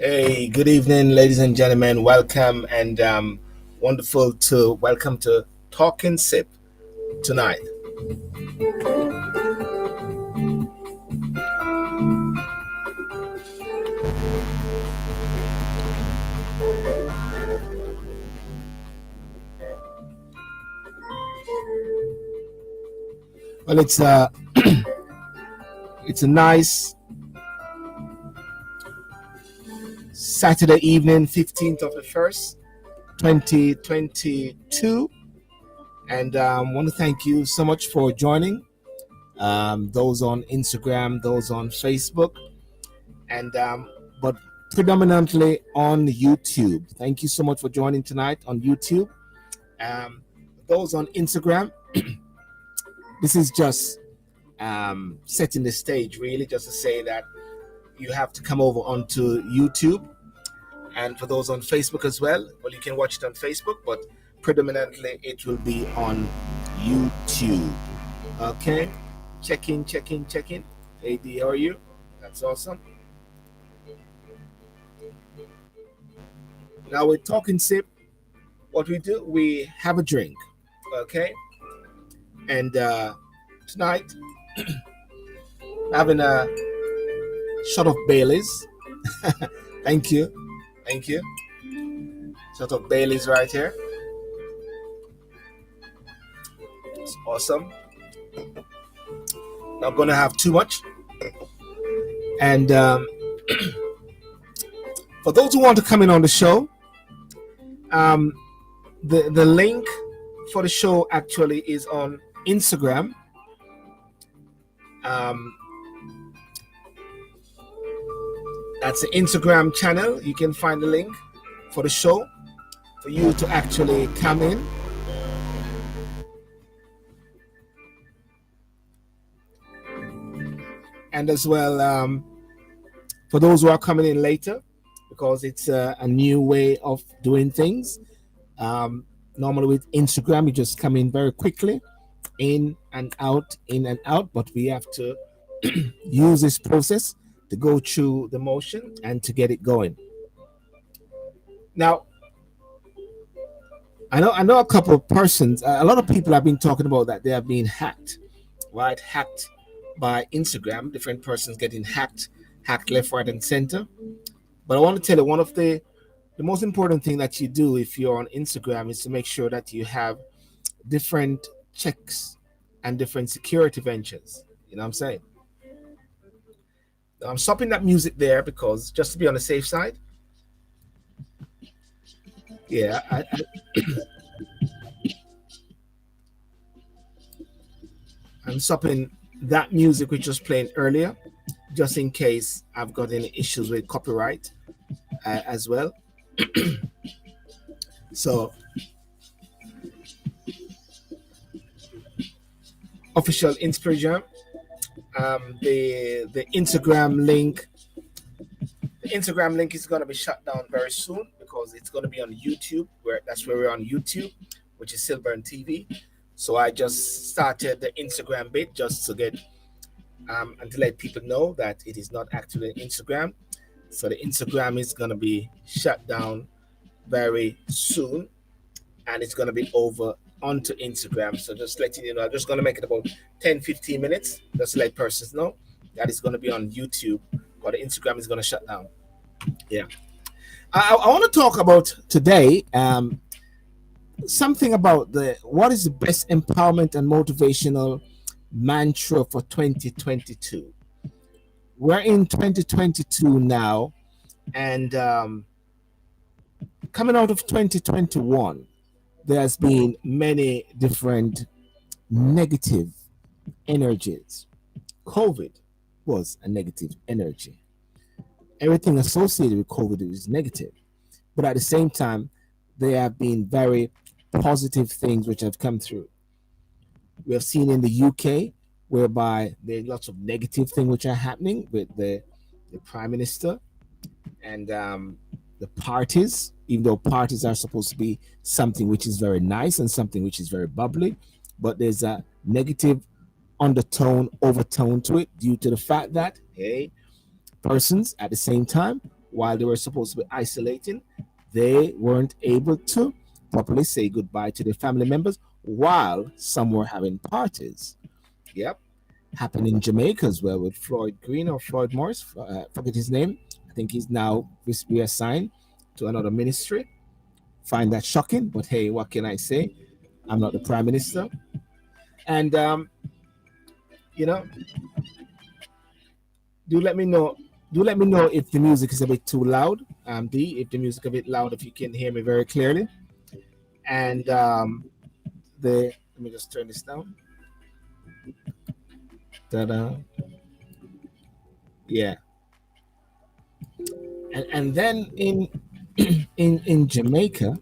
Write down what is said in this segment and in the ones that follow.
Hey, good evening, ladies and gentlemen. Welcome and wonderful to welcome to Talk and Sip tonight. Well, it's a nice Saturday evening, 15th of the first, 2022, and want to thank you so much for joining. Those on Instagram, those on Facebook, and but predominantly on YouTube. Thank you so much for joining tonight on YouTube. Um, those on Instagram, this is just setting the stage, really, just to say that you have to come over onto YouTube. And for those on Facebook as well, you can watch it on Facebook, but predominantly it will be on YouTube. Okay, check in. Hey, D, how are you? That's awesome. Now we're talking sip. What we do, we have a drink. Okay, and tonight having a shot of Bailey's. Thank you. Shot of Bailey's right here. It's awesome. Not gonna have too much. And for those who want to come in on the show, the link for the show actually is on Instagram. That's the Instagram channel. You can find the link for the show for you to actually come in. And as well, for those who are coming in later, because it's a new way of doing things. Normally with Instagram, you just come in very quickly, in and out, but we have to use this process to go through the motion and to get it going. Now, I know a couple of persons, a lot of people have been talking about that they have been hacked, right? Hacked by Instagram, different persons getting hacked left, right, and center. But I want to tell you, one of the most important thing that you do if you're on Instagram is to make sure that you have different checks and different security ventures. You know what I'm saying? I'm stopping that music there because just to be on the safe side. Yeah, I'm stopping that music which was playing earlier, just in case I've got any issues with copyright as well. So, official Instagram. The Instagram link. The Instagram link is going to be shut down very soon because it's going to be on YouTube. That's where we're on YouTube, which is Silburn TV. So I just started the Instagram bit just to get and to let people know that it is not actually Instagram. So the Instagram is going to be shut down very soon, and it's going to be over onto Instagram. So just letting you know, I'm just going to make it about 10-15 minutes just to let persons know that it's going to be on YouTube, or the Instagram is going to shut down. Yeah. I want to talk about today something about what is the best empowerment and motivational mantra for 2022. We're in 2022 now, and coming out of 2021, there's been many different negative energies. COVID was a negative energy. Everything associated with COVID is negative. But at the same time, there have been very positive things which have come through. We have seen in the UK, whereby there are lots of negative things which are happening with the Prime Minister and the parties, even though parties are supposed to be something which is very nice and something which is very bubbly, but there's a negative overtone to it due to the fact that, hey, persons at the same time while they were supposed to be isolating, they weren't able to properly say goodbye to their family members while some were having parties. Yep, happened in Jamaica as well with Floyd Green or Floyd Morris. Forget his name. I think he's now reassigned to another ministry. Find that shocking, but hey, what can I say? I'm not the prime minister. And you know, do let me know. Do let me know if the music is a bit too loud. D, if the music is a bit loud, if you can hear me very clearly. And let me just turn this down. Ta-da. Yeah. And then in Jamaica,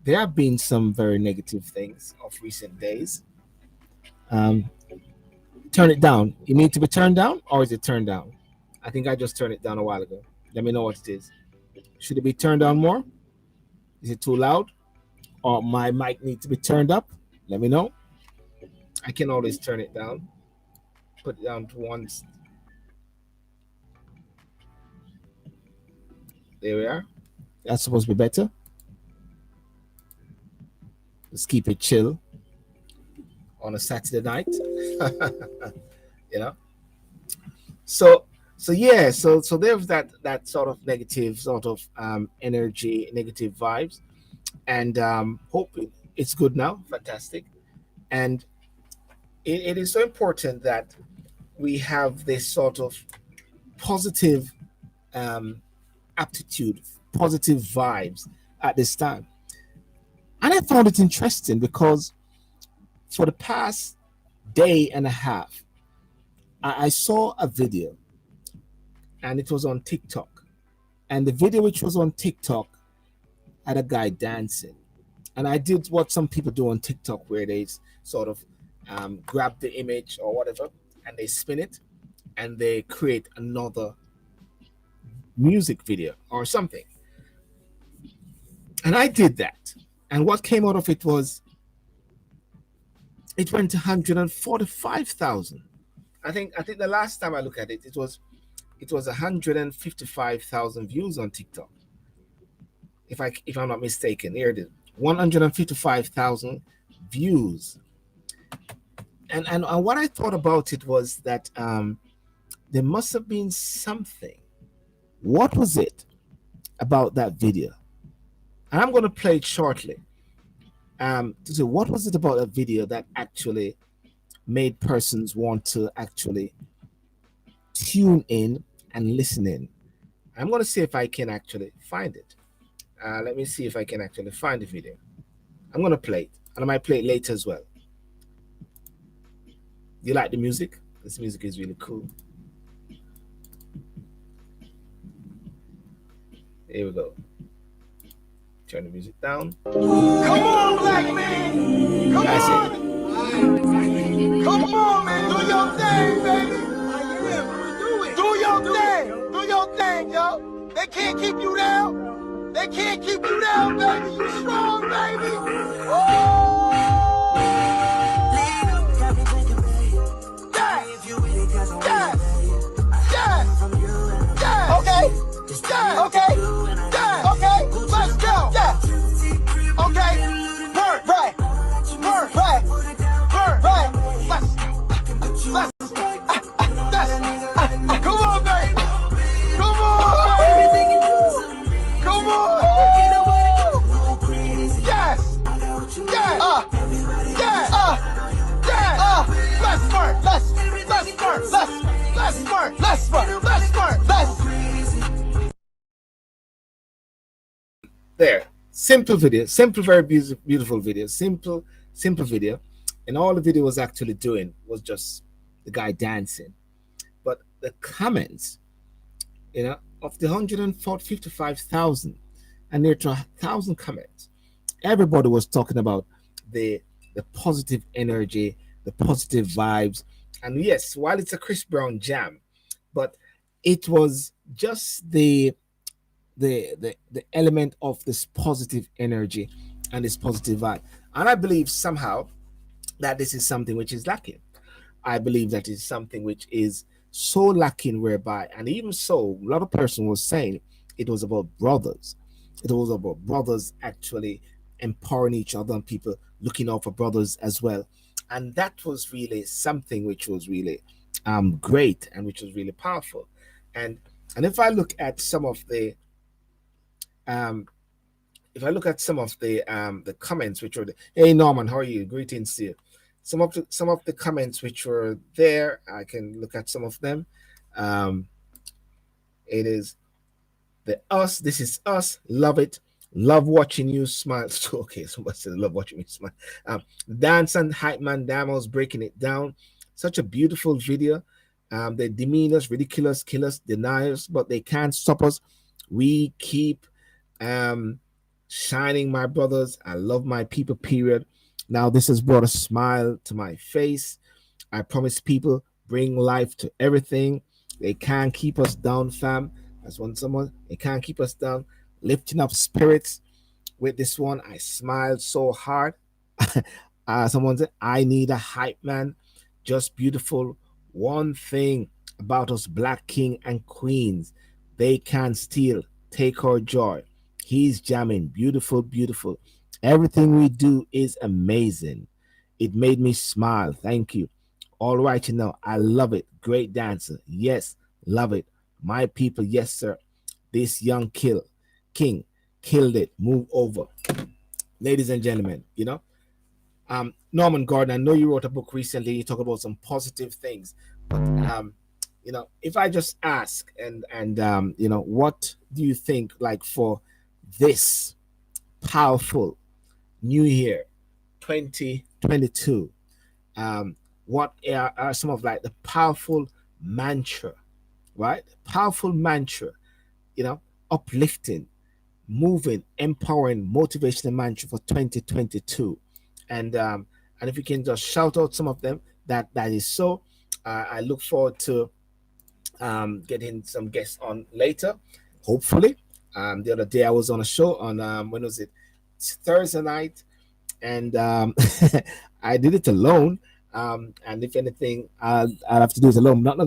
there have been some very negative things of recent days. Turn it down. You need to be turned down, or is it turned down? I think I just turned it down a while ago. Let me know what it is. Should it be turned down more? Is it too loud? Or my mic needs to be turned up? Let me know. I can always turn it down. Put it down to once. There we are. That's supposed to be better. Let's keep it chill on a Saturday night. You know. So there's that sort of negative sort of energy, negative vibes, and hope it's good now. Fantastic. And it is so important that we have this sort of positive aptitude, positive vibes at this time. And I found it interesting because for the past day and a half, I saw a video and it was on TikTok. And the video which was on TikTok had a guy dancing. And I did what some people do on TikTok where they sort of grab the image or whatever and they spin it and they create another music video or something. And I did that. And what came out of it was it went to 145,000. I think the last time I looked at it, it was 155,000 views on TikTok. If I'm not mistaken, here it is. 155,000 views. And what I thought about it was that there must have been something. What was it about that video? And I'm going to play it shortly. To say what was it about that video that actually made persons want to actually tune in and listen in. I'm going to see if I can actually find it. Let me see if I can actually find the video. I'm going to play it, and I might play it later as well. You like the music? This music is really cool. Here we go. Turn the music down. Come on, black man! Come That's on! Come on, man! Do your thing, baby! Do your thing! Do your thing, yo! They can't keep you down! They can't keep you down, baby! You strong, baby! Oh! Yeah! Okay! Yeah! Okay! Yeah! Okay! Let's go! Yeah! Okay! Work! Right! Work! Right! Work! Right! Let's come on, baby! Come on! Come on! Yes! Yes! Yes! Yes! Let's work! Let's work! Let's work! Let's work! Let's work! Let's There. Simple video, simple, very beautiful video, simple video. And all the video was actually doing was just the guy dancing. But the comments, of the 155,000 and near to 1,000 comments, everybody was talking about the positive energy, the positive vibes. And yes, while it's a Chris Brown jam, but it was just the element of this positive energy and this positive vibe. And I believe somehow that this is something which is lacking. I believe that is something which is so lacking, whereby, and even so, a lot of person was saying it was about brothers. It was about brothers actually empowering each other and people looking out for brothers as well. And that was really something which was really great and which was really powerful. And and um, if I look at some of the comments which were hey Norman, how are you? Greetings to you. Some of the comments which were there, I can look at some of them. Um, it is the us. This is us. Love it. Love watching you smile. Okay, somebody said love watching me smile. Dance and hype man Damos breaking it down. Such a beautiful video. They demean us, ridicule us, kill us, deny us, but they can't stop us. We keep um shining, my brothers. I love my people, period. Now this has brought a smile to my face. I promise people bring life to everything. They can't keep us down, fam. That's one someone. They can't keep us down. Lifting up spirits with this one. I smiled so hard. Someone said, I need a hype man. Just beautiful. One thing about us black king and queens, they can steal, take our joy. He's jamming. Beautiful, beautiful. Everything we do is amazing. It made me smile. Thank you. All right, you know, I love it. Great dancer. Yes, love it. My people, yes, sir. This young king killed it. Move over. Ladies and gentlemen, you know, Norman Gordon, I know you wrote a book recently. You talk about some positive things, but you know, if I just ask and you know, what do you think like for this powerful new year, 2022? What are some of like the powerful mantra, right? Powerful mantra, you know, uplifting, moving, empowering, motivational mantra for 2022. And if you can just shout out some of them, that is so. I look forward to getting some guests on later, hopefully. The other day I was on a show on when was it? It's Thursday night, and I did it alone. And if anything, I'll have to do it alone. Not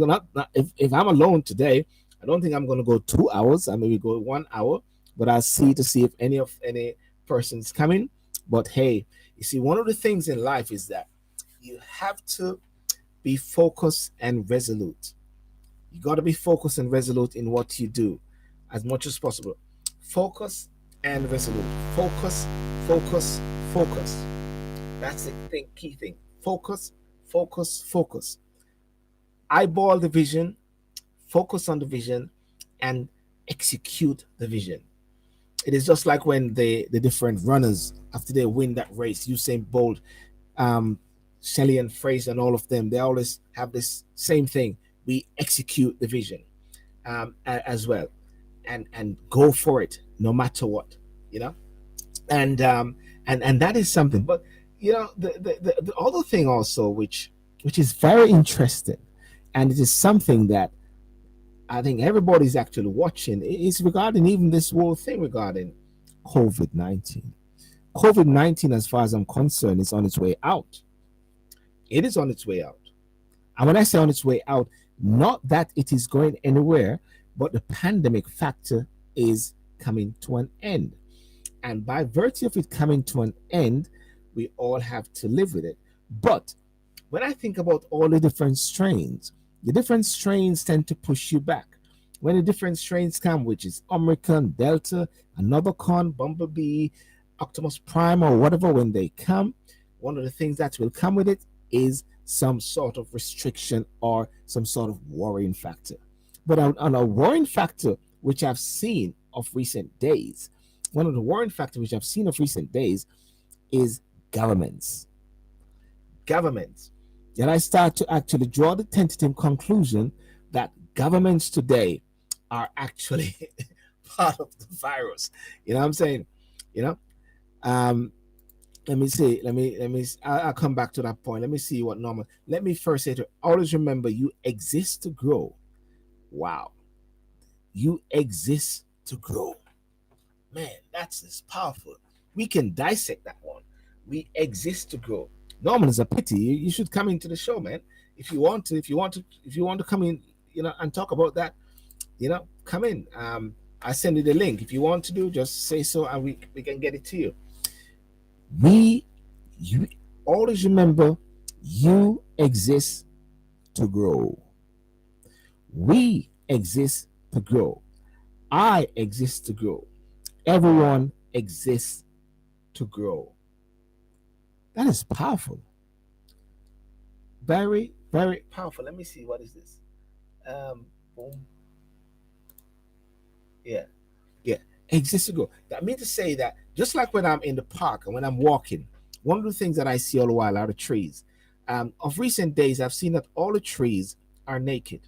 if I'm alone today, I don't think I'm going to go 2 hours. I maybe go 1 hour, but I'll see to see if any person's coming. But hey, you see, one of the things in life is that you have to be focused and resolute. You got to be focused and resolute in what you do as much as possible. Focus and resolute. Focus, focus, focus. That's the key thing. Focus, focus, focus. Eyeball the vision, focus on the vision, and execute the vision. It is just like when the different runners, after they win that race, Usain Bolt, um, Shelley and Fraser, and all of them, they always have this same thing. We execute the vision as well, and go for it no matter what, you know. And that is something. But you know, the other thing also, which is very interesting, and it is something that I think everybody's actually watching, is regarding even this whole thing regarding COVID-19. COVID-19, as far as I'm concerned, is on its way out. It is on its way out. And when I say on its way out, not that it is going anywhere, but the pandemic factor is coming to an end. And by virtue of it coming to an end, we all have to live with it. But when I think about all the different strains tend to push you back. When the different strains come, which is Omicron, Delta, another con, Bumblebee, Optimus Prime, or whatever, when they come, one of the things that will come with it is some sort of restriction or some sort of worrying factor. But on a worrying factor, which I've seen of recent days, one of the worrying factors which I've seen of recent days is governments. Governments. Then I start to actually draw the tentative conclusion that governments today are actually part of the virus. You know what I'm saying? You know? Um, let me see. I'll come back to that point. Let me see what normal. Let me first say to always remember you exist to grow. Wow. You exist to grow. Man, that's just powerful. We can dissect that one. We exist to grow. Norman is a pity. You should come into the show, man. If you want to come in, and talk about that, come in. I send you the link. If you want to do, just say so, and we can get it to you. You always remember, you exist to grow. We exist to grow. I exist to grow. Everyone exists to grow. That is powerful. Very, very powerful. Let me see. What is this? Boom. Yeah. Yeah. Exists to grow. That means to say that just like when I'm in the park and when I'm walking, one of the things that I see all the while are the trees. Of recent days, I've seen that all the trees are naked,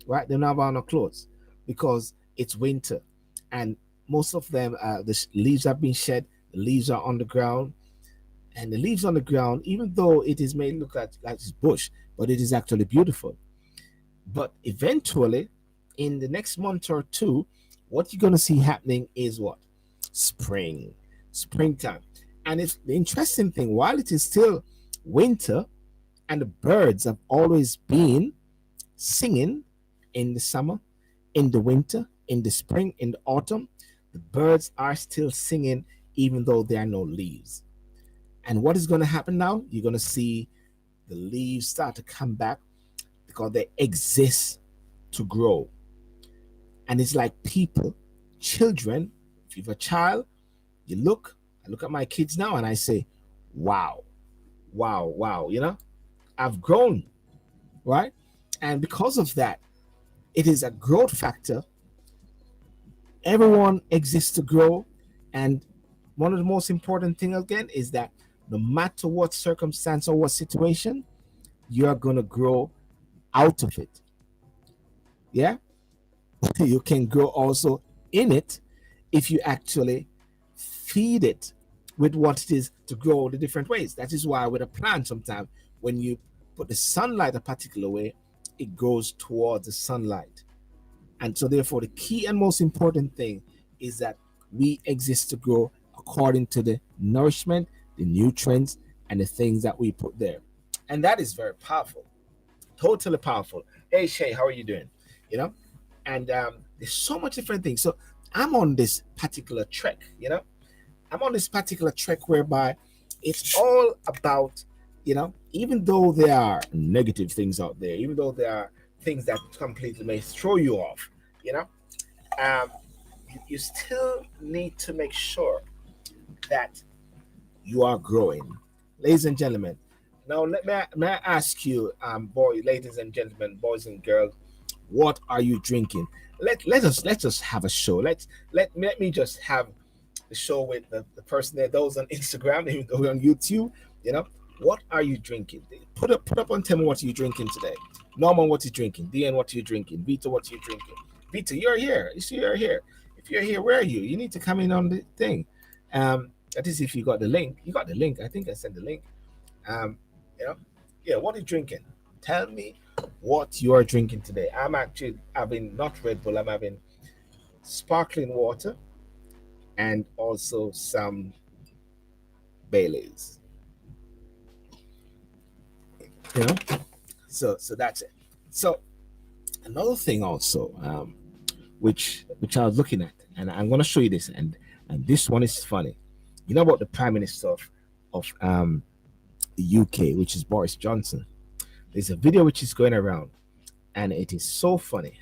right? They're not wearing no clothes because it's winter, and most of them, the leaves have been shed. The leaves are on the ground, and the leaves on the ground, even though it is made look like it's bush, but it is actually beautiful. But eventually, in the next month or two, what you're going to see happening is what? Springtime. And it's the interesting thing, while it is still winter and the birds have always been singing in the summer, in the winter, in the spring, in the autumn, the birds are still singing even though there are no leaves. And what is going to happen now? You're going to see the leaves start to come back because they exist to grow. And it's like people, children. If you have a child, I look at my kids now and I say, wow, I've grown, right? And because of that, it is a growth factor. Everyone exists to grow. And one of the most important things again is that no matter what circumstance or what situation, you're going to grow out of it. Yeah. You can grow also in it if you actually feed it with what it is to grow the different ways. That is why with a plant, sometimes when you put the sunlight a particular way, it goes towards the sunlight. And so therefore the key and most important thing is that we exist to grow according to the nourishment, the nutrients, and the things that we put there. And that is very powerful. Totally powerful. Hey Shay, how are you doing? And there's so much different things. So I'm on this particular trek, I'm on this particular trek whereby it's all about, even though there are negative things out there, even though there are things that completely may throw you off, you still need to make sure that you are growing. Ladies and gentlemen, now may I ask you, ladies and gentlemen, boys and girls, what are you drinking? Let us have a show. Let me just have the show with the person there, those on Instagram, even though we're on YouTube. What are you drinking? Put up on, tell me what you're drinking today. Norman, what you drinking? Dean, what you drinking? Vito, what you drinking? Vito, you're here. You're here. If you're here, where are you? You need to come in on the thing. That is if you got the link. You got the link. I think I sent the link. Yeah, what are you drinking? Tell me what you are drinking today. I'm actually having not Red Bull, I'm having sparkling water and also some Baileys. So that's it. So another thing also, which I was looking at, and I'm going to show you this, and this one is funny. You know about the Prime Minister of the UK, which is Boris Johnson. There's a video which is going around, and it is so funny,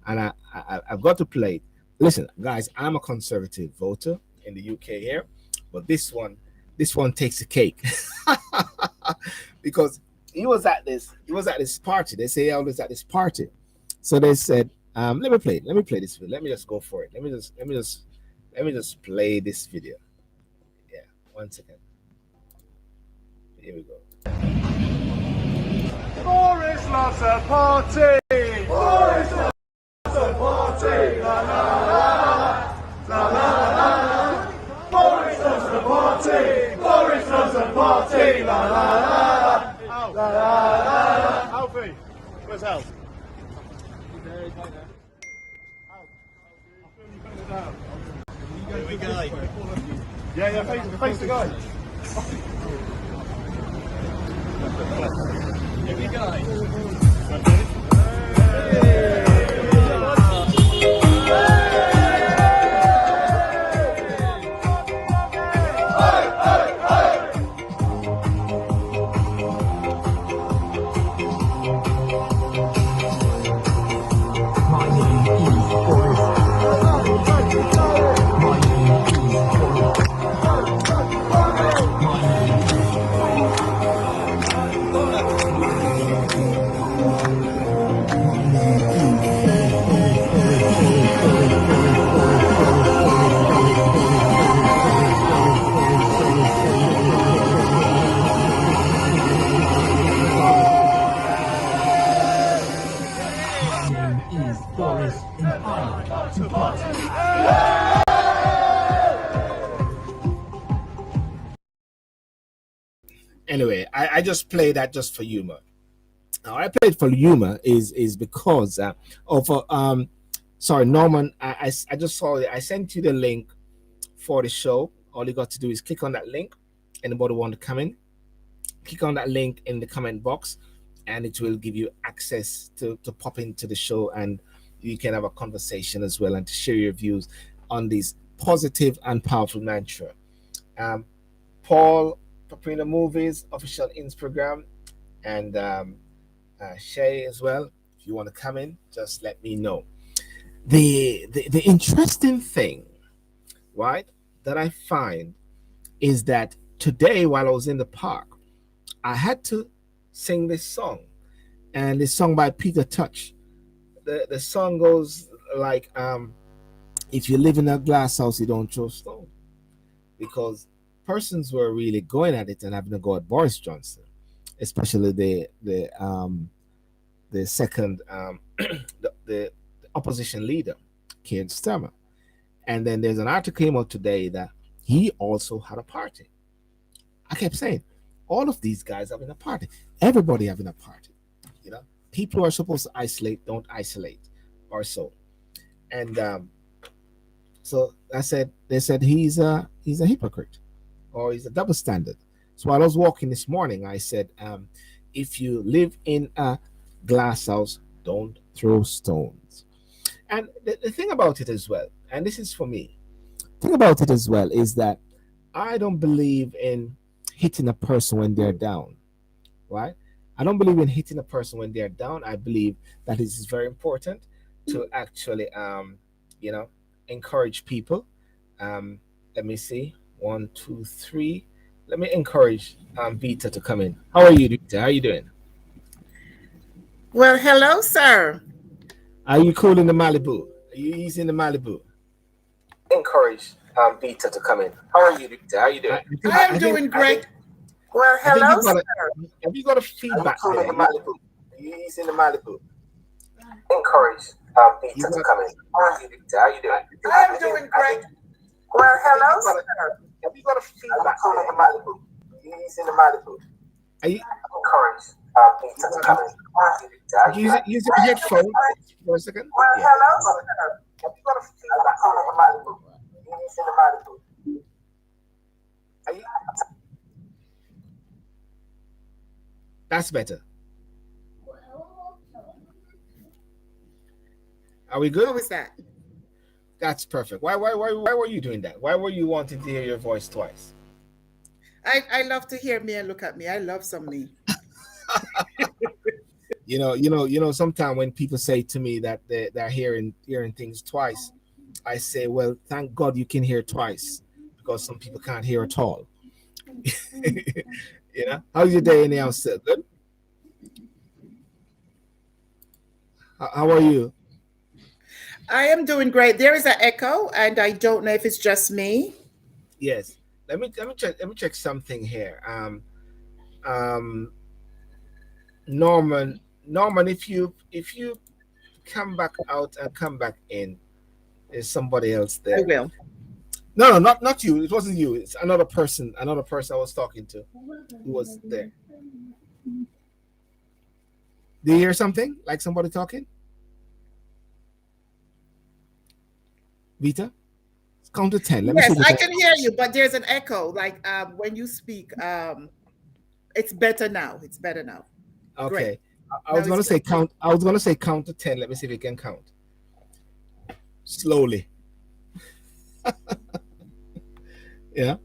and I've got to play it. Listen, guys, I'm a conservative voter in the UK here, but this one takes the cake because he was at this party. They say I was at this party, so they said, let me play this video. Let me just go for it. Let me just play this video. Yeah, 1 second. Here we go. Boris loves a party. Boris loves a party. La la la la la la. Boris loves a party. Boris loves a party. La la la la la la. Alfie, where's Al? Here we go. Yeah, face the guy. Here we go. Anyway, I just play that just for humor. Now, I played for humor is because of sorry, Norman. I just saw it. I sent you the link for the show. All you got to do is click on that link. Anybody want to come in? Click on that link in the comment box, and it will give you access to pop into the show, and you can have a conversation as well and to share your views on these positive and powerful mantra. Paul Paprina Movies official Instagram, and Shay as well. If you want to come in, just let me know. The interesting thing, right, that I find is that today while I was in the park, I had to sing this song, and this song by Peter Touch. The song goes like, if you live in a glass house, you don't throw stone, because persons were really going at it and having a go at Boris Johnson, especially the second the opposition leader, Keir Starmer. And then there's an article came out today that he also had a party. I kept saying, all of these guys having a party, everybody having a party. You know, people who are supposed to isolate don't isolate, or so. And so they said he's a hypocrite, or he's a double standard. So while I was walking this morning, I said, if you live in a glass house, don't throw stones. And the thing about it as well, and this is for me, the thing about it as well is that I don't believe in hitting a person when they're down, right? I don't believe in hitting a person when they're down. I believe that it is very important to actually, encourage people. Let me see, 1, 2, 3. Let me encourage Vita to come in. How are you, Vita? How are you doing? Well, hello, sir. Are you cool in the Malibu? Are you easy in the Malibu? Encourage Vita to come in. How are you, Vita? How are you doing? I am doing great. Well, hello, sir. Have you got a feedback there? In the Malibu? Are you easy in the Malibu? Encourage Vita to come in. How are you, Vita? How are you doing? I am doing great. Well, hello, sir. Have you got a feedback there? In the Malibu? Are you easy in the Malibu? Are you encourage Vita to come in? Use your headphones for a second. Well, hello, sir. Have you got a feedback in the Malibu? Are you easy in the Malibu? Are you? That's better. Are we good? How was that? That's perfect. Why were you doing that? Why were you wanting to hear your voice twice? I love to hear me and look at me. I love some me. Sometimes when people say to me that they're hearing things twice, I say, well, thank God you can hear twice, because some people can't hear at all. How's your day anyhow, sir? Good? How are you? I am doing great. There is an echo, and I don't know if it's just me. Yes. Let me check something here. Norman, if you come back out and come back in, there's somebody else there. I will. No, not you. It wasn't you. It's another person. Another person I was talking to, who was there. Do you hear something like somebody talking? Vita, count to 10. Let me Yes, see I can hear you, but there's an echo. Like when you speak, it's better now. It's better now. Okay. Great. I Now was it's gonna say good. count. I was gonna say count to 10. Let me see if we can count slowly. Yeah.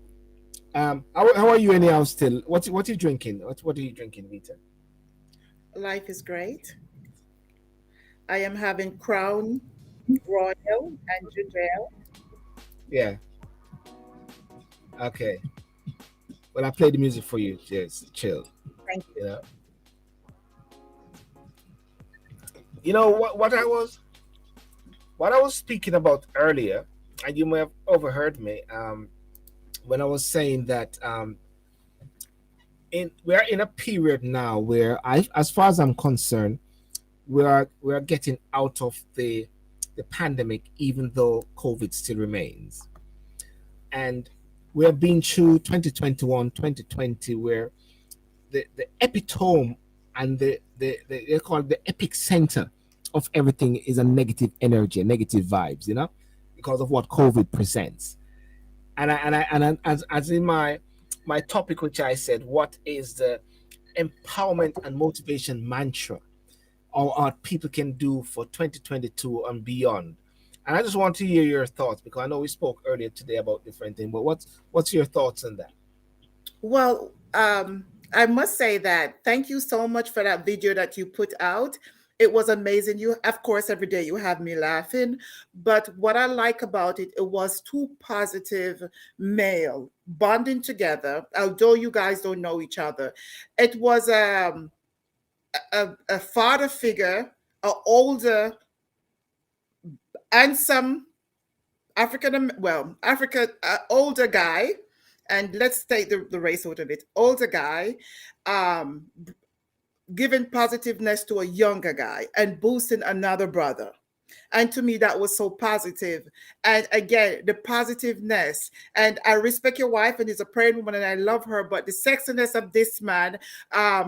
How are you anyhow? Still, what you drinking? What are you drinking, Vita? Life is great. I am having Crown Royal and Ginger ale. Yeah. Okay. Well, I play the music for you. Just chill. Thank you. You know. You know what I was speaking about earlier, and you may have overheard me. When I was saying that we are in a period now where as far as I'm concerned, we are getting out of the pandemic, even though COVID still remains, and we have been through 2021, 2020, where the epitome and the they call it the epic center of everything is a negative energy, negative vibes, because of what COVID presents. As in my topic, which I said, what is the empowerment and motivation mantra, or what people can do for 2022 and beyond? And I just want to hear your thoughts, because I know we spoke earlier today about different things, but what's your thoughts on that? Well, I must say that thank you so much for that video that you put out. It was amazing. You, of course, every day you have me laughing. But what I like about it, it was two positive male bonding together, although you guys don't know each other. It was a father figure, a older, handsome Africa, older guy, and let's take the race out of it. Older guy, um, giving positiveness to a younger guy and boosting another brother. And to me, that was so positive. And again, the positiveness. And I respect your wife, and is a praying woman, and I love her. But the sexiness of this man,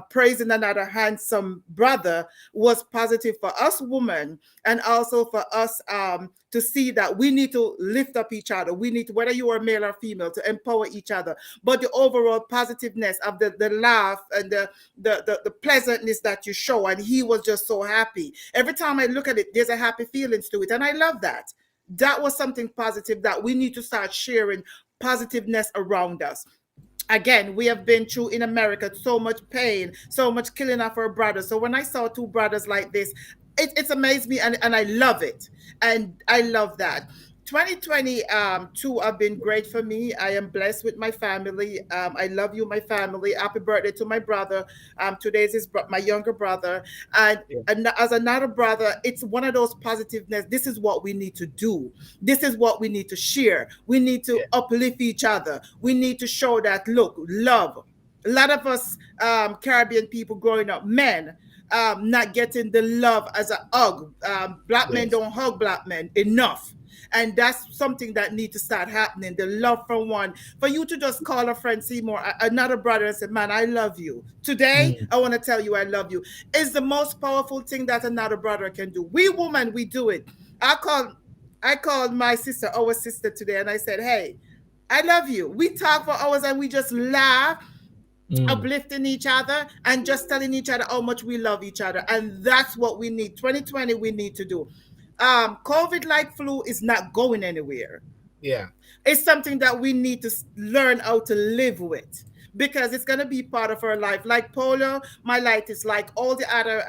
praising another handsome brother, was positive for us women, and also for us to see that we need to lift up each other. We need to, whether you are male or female, to empower each other. But the overall positiveness of the laugh and the pleasantness that you show. And he was just so happy. Every time I look at it, there's a happy feelings to it. And I love that. That was something positive that we need to start sharing positiveness around us. Again, we have been through in America so much pain, so much killing of our brothers. So when I saw two brothers like this, it's amazed me, and I love it. And I love that. 2020 two have been great for me. I am blessed with my family. I love you, my family. Happy birthday to my brother. Today's my younger brother. Yeah, And as another brother, it's one of those positiveness. This is what we need to do. This is what we need to share. We need to yeah, uplift each other. We need to show that, look, love. A lot of us Caribbean people growing up, men, not getting the love as a hug. Black men yes. don't hug black men enough. And that's something that needs to start happening. The love from one. For you to just call a friend Seymour, another brother, and say, man, I love you. Today, Mm, I want to tell you I love you. Is the most powerful thing that another brother can do. We women, we do it. I called I called my sister, our sister today, and I said, hey, I love you. We talk for hours and we just laugh, mm, uplifting each other and just telling each other how much we love each other. And that's what we need. 2020, we need to do. COVID like flu is not going anywhere. yeah, It's something that we need to learn how to live with, because it's going to be part of our life. Like polio, my life is like all the other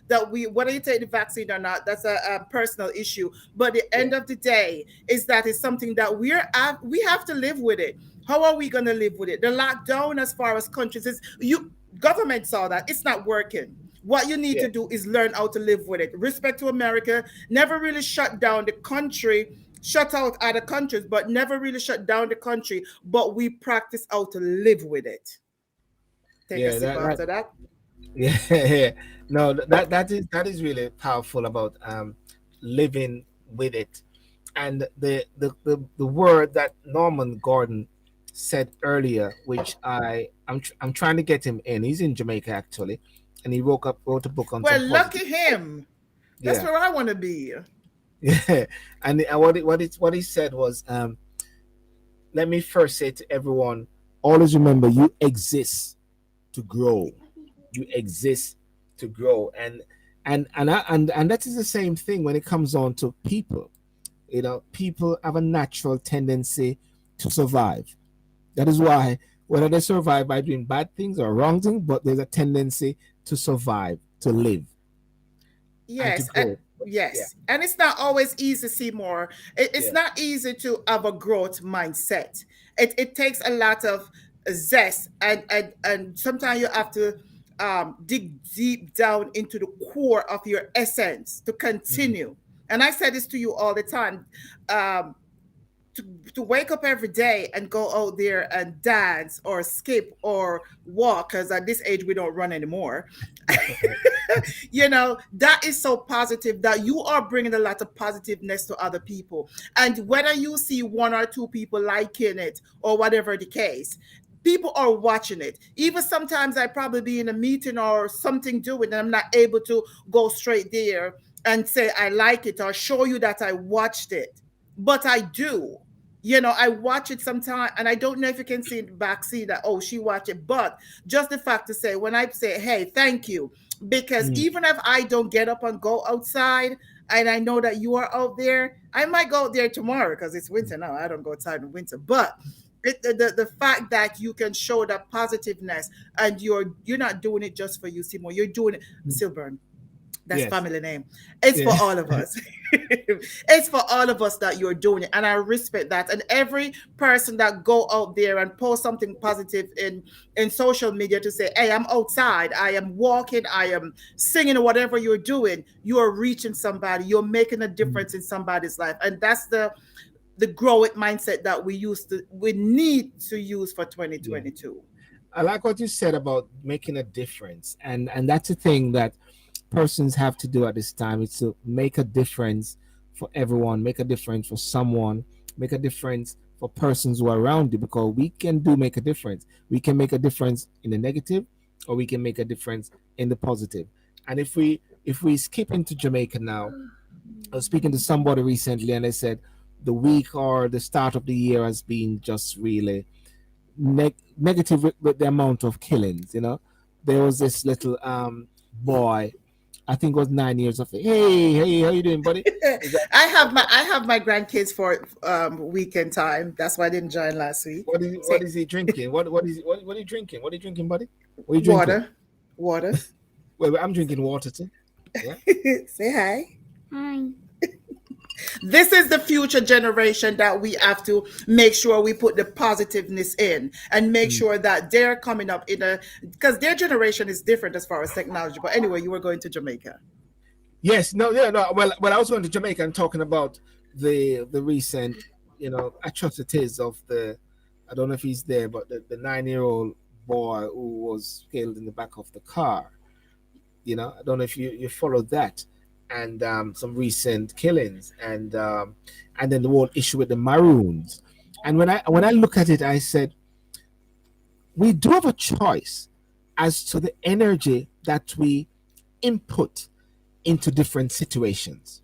that we, whether you take the vaccine or not, that's a personal issue. But the yeah, end of the day is that it's something that we have to live with it. How are we going to live with it? The lockdown, as far as countries, is you government saw that it's not working. What you need yeah, to do is learn how to live with it. Respect to America, never really shut down the country, shut out other countries, but never really shut down the country. But we practice how to live with it. Take a yeah. sip That after that. yeah. No, that is really powerful about living with it, and the word that Norman Gordon said earlier, which I'm trying to get him in. He's in Jamaica actually, and he wrote a book on Well, some positive. lucky him. That's Yeah, where I want to be. yeah. And what he said was, let me first say to everyone, always remember you exist to grow. You exist to grow. And that is the same thing when it comes on to people. You know, people have a natural tendency to survive. That is why whether they survive by doing bad things or wrong things, but there's a tendency to survive, to live, and to Yes, and grow. Yeah, yes, and it's not always easy, Seymour. It's yeah. not easy to have a growth mindset. It takes a lot of zest, and sometimes you have to dig deep down into the core of your essence to Mhm. continue. And I say this to you all the time. Um, to wake up every day and go out there and dance or skip or walk, because at this age we don't run anymore. That is so positive that you are bringing a lot of positiveness to other people. And whether you see one or two people liking it or whatever the case, people are watching it. Even sometimes I probably be in a meeting or something doing and I'm not able to go straight there and say I like it or show you that I watched it, but I do. I watch it sometime and I don't know if you can see in the back, see that, oh, she watched it. But just the fact to say, when I say, hey, thank you, because Mm, even if I don't get up and go outside and I know that you are out there, I might go out there tomorrow because it's winter now. I don't go outside in winter. But the fact that you can show that positiveness and you're not doing it just for you, Simo, you're doing it, mm. Silburn, that's Yes, family name. It's for yeah, all of us. It's for all of us that you're doing it, and I respect that. And every person that go out there and post something positive in social media to say, "Hey, I'm outside. I am walking. I am singing, or whatever you're doing. You are reaching somebody. You're making a mm, difference in somebody's life." And that's the growth mindset that we need to use for yeah. 2022. I like what you said about making a difference, and that's the thing that persons have to do at this time is to make a difference for everyone, make a difference for someone, make a difference for persons who are around you, because we can do make a difference. We can make a difference in the negative, or we can make a difference in the positive. And if we skip into Jamaica now, I was speaking to somebody recently and they said the week or the start of the year has been just really negative with the amount of killings. There was this little boy, I think was 9 years of age. Hey, how you doing, buddy? Is that I have my grandkids for weekend time. That's why I didn't join last week. what Say is he drinking? What are you drinking? What are you drinking, buddy? What are you drinking? water, water. Well, I'm drinking water too. Yeah. Say hi. Hi. This is the future generation that we have to make sure we put the positiveness in and make Mm. sure that they're coming up in a, because their generation is different as far as technology. But anyway, you were going to Jamaica. Yes, no, yeah, no. Well, I was going to Jamaica and talking about the recent, atrocities of the. I don't know if he's there, but the 9-year-old boy who was killed in the back of the car. I don't know if you followed that, and some recent killings, and then the whole issue with the Maroons. And when I look at it, I said we do have a choice as to the energy that we input into different situations.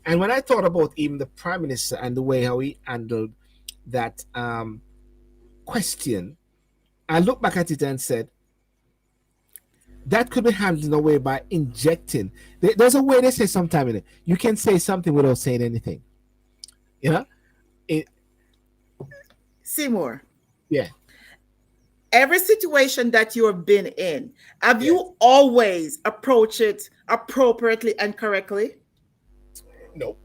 And when I thought about even the prime minister and the way how he handled that question, I looked back at it and said that could be handled in a way by injecting. There's a way they say sometimes in it. You can say something without saying anything. You know? It, Seymour, yeah. every situation that you've been in, have Yes. you always approached it appropriately and correctly? No.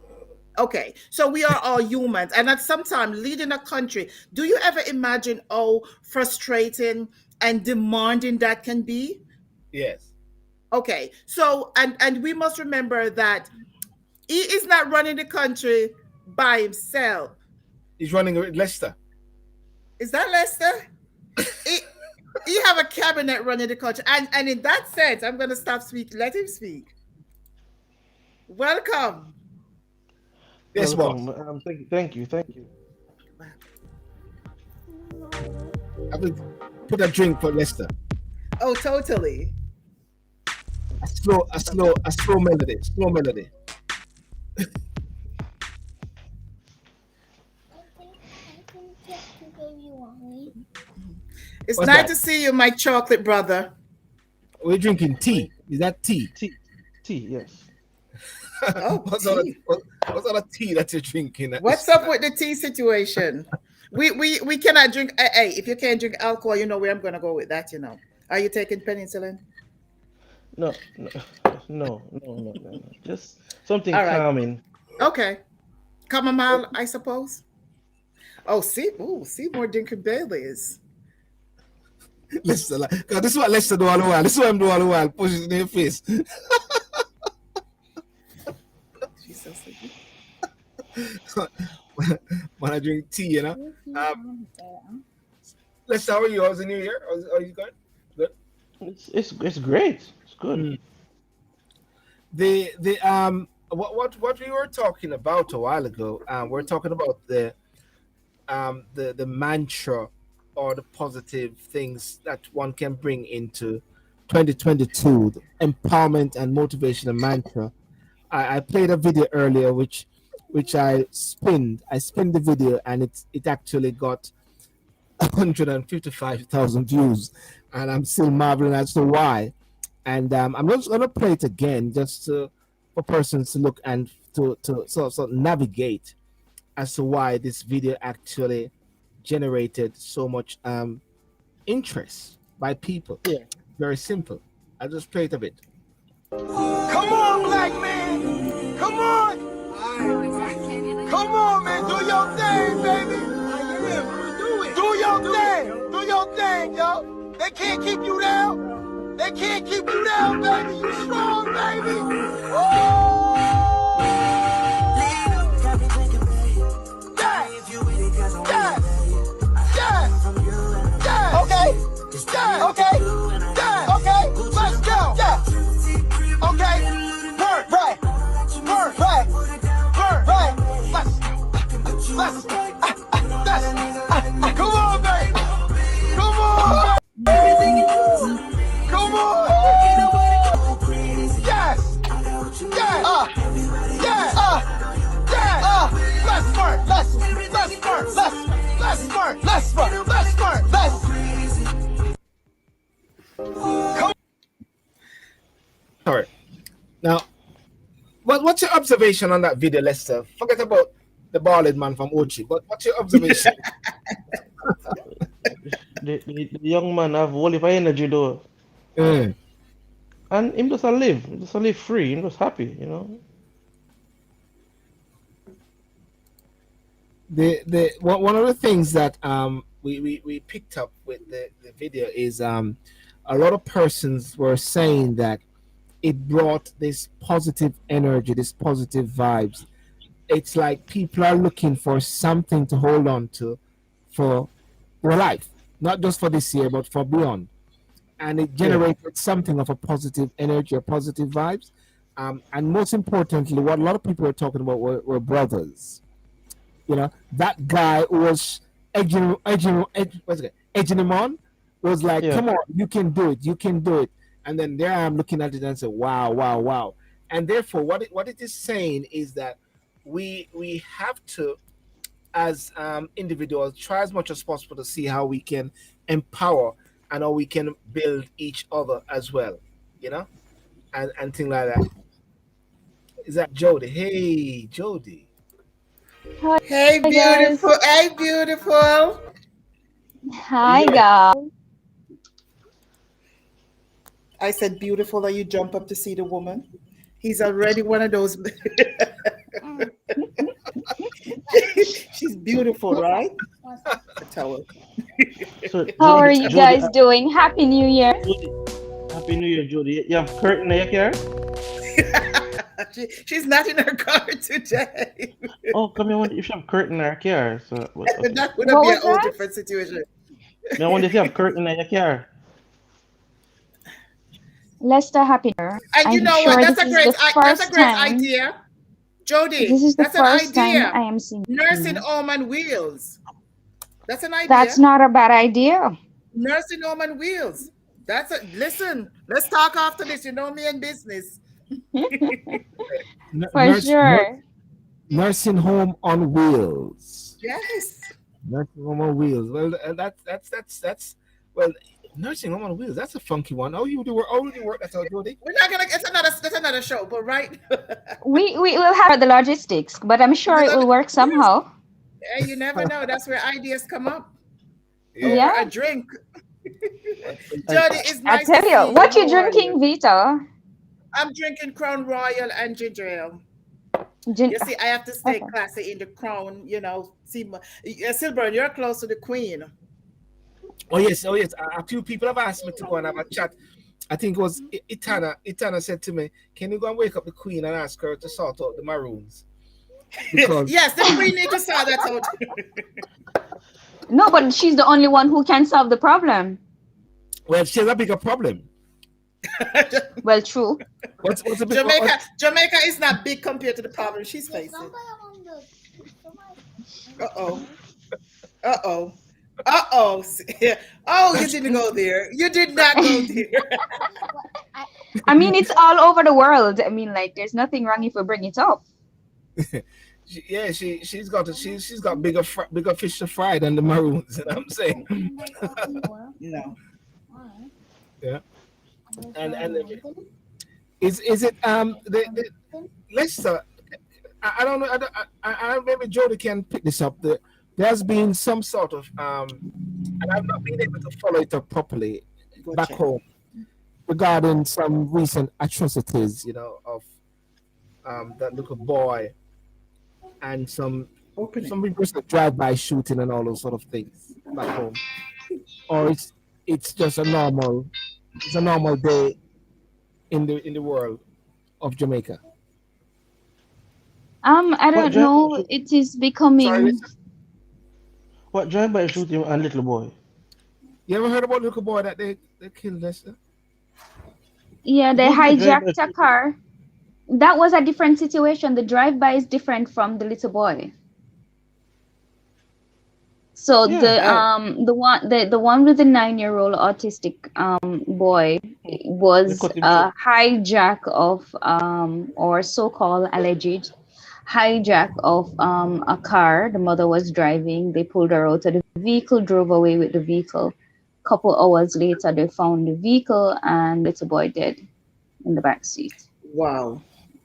Okay, so we are all humans, and at some time, leading a country, do you ever imagine how frustrating and demanding that can be? Yes. Okay, so and we must remember that he is not running the country by himself. He's running with Leicester. Is that Lester? He, he have a cabinet running the country, and in that sense, I'm going to stop speaking. Let him speak. Welcome. Yes, Welcome. boss. Thank you. I will put a drink for Leicester. Oh, totally. A slow melody. Slow melody. I can get to baby Wally. It's What's nice that? to see you, my chocolate brother. We're drinking tea. Is that tea? Tea. Tea, yes. Oh, What's all tea. what's all the tea that you're drinking at What's this up time? with the tea situation? We cannot drink. Hey, if you can't drink alcohol, you know where I'm gonna go with that. Are you taking penicillin? No, no, no. Just something All right. calming. Okay. Chamomile, I suppose. Oh, see, more drinking Baileys. Lester, like, 'cause this is what Lester do all the while. This is what I'm doing all the while. Push it in your face. She's so sleepy. When I drink tea, you know. Lester, how are you? How's the new year? Are you good? Good. It's great. It's good. Mm. The what we were talking about a while ago. We're talking about the mantra or the positive things that one can bring into 2022, the empowerment and motivational mantra. I played a video earlier which I spinned the video, and it actually got 155,000 views, and I'm still marveling as to why. And I'm just gonna play it again just for persons to look and to sort of navigate as to why this video actually generated so much interest by people. Yeah. Very simple. I'll just play it a bit. Come on, black man. Come on. Come on, man. Do your thing, baby. Do your thing. Do your thing, yo. They can't keep you down. They can't keep you down, baby. You strong, baby. Oh! Yeah. Yeah. Yeah. Yeah. Okay. Yeah. Okay. Yeah. Okay. Let's go. Yeah. Okay. Work. Right. Work. Right. Work. Right. Let's. Come on, baby. Come on. Come on. Yes. Yes. Yes. Yes. Let's work. Let's work. Let's work. Let's work. Let's work. Let's. All right. Now, what's your observation on that video, Lester? Forget about the bald man from Ochi, but what's your observation? The young man have all of energy though. Mm. And him just a live free, him just happy. One of the things that we picked up with the video is a lot of persons were saying that it brought this positive energy, this positive vibes. It's like people are looking for something to hold on to for their life, not just for this year, but for beyond. And it generated something of a positive energy or positive vibes. And most importantly, what a lot of people were talking about were brothers. That guy who was edging him on was like, Yeah. come on, you can do it, you can do it. And then there I am looking at it and say, wow, wow, wow. And therefore, what it is saying is that we have to, as individuals, try as much as possible to see how we can empower and how we can build each other as well, and things like that. Is that Jody? Hey, Jody. Hey, guys. beautiful. Hey, beautiful. Hi, guys. I said beautiful, and you jump up to see the woman. He's already one of those. She's beautiful, right? Tell her. So How are you Jody, guys doing? Happy New Year. Happy New Year, Jody. You have curtain in your car? She's not in her car today. Oh, come here. If you have curtain in your car, so okay. That would What be a was whole that? different situation. I wonder if you have curtain in your car. Lester, Happy New Year. And you I'm know sure what? That's this a is great. the That's a first great time. idea, Jody. This is the That's an first time idea. I am seeing. Nursing home on wheels. That's an idea. That's not a bad idea. Nursing home on wheels. Listen, let's talk after this. You know me in business. For sure. Nursing home on wheels. Yes. Nursing home on wheels. Well, that's well. Nursing Home on Wheels. That's a funky one. Oh, you do work. Oh, you work. That's all, Jody. We're not gonna. That's another show, but right. We will have the logistics, but I'm sure it will work Yes. somehow. Yeah, you never know. That's where ideas come up over Yeah. Yeah. a drink. And Jody, it's I nice to tell see you, you. what you How are drinking, you? Vita? I'm drinking Crown Royal and ginger ale. Gin- You see, I have to stay okay. classy in the Crown. You know, see, Silver, you're close to the Queen. Oh yes. Oh yes. A few people have asked me to go and have a chat. I think it was Itana. Itana said to me, "Can you go and wake up the Queen and ask her to sort out the Maroons?" Because Yes, the Queen need to sort that out. No, but she's the only one who can solve the problem. well, she has a bigger problem. Well, true. What's a big Jamaica is not big compared to the problem she's facing. Uh-oh. Uh-oh. Uh-oh. Oh, you didn't go there. You did not go there. I mean, it's all over the world. I mean, like, there's nothing wrong if we bring it up. she's got bigger fish to fry than the Maroons. You know what I'm saying? No. Yeah. And is it the Leicester? I don't know. I maybe Jody can pick this up. There's been some sort of and I've not been able to follow it up properly back Gotcha. home regarding some recent atrocities, of that little boy and some Open recent drive-by shooting and all those sort of things back home, or it's just a normal day in the world of Jamaica. I what don't drive by know. shoot? It is Sorry, becoming. listen. What drive by shooting and little boy? You ever heard about the little boy that they killed Lester? Yeah, It they wasn't a drive by hijacked a shooting. car. That was a different situation. The drive-by is different from the little boy. So Yeah. the one with the 9-year-old autistic boy They was cut him a short. hijack of or so-called alleged hijack of a car. The mother was driving. They pulled her out of the vehicle, drove away with the vehicle. Couple hours later, they found the vehicle and little boy dead in the back seat. Wow.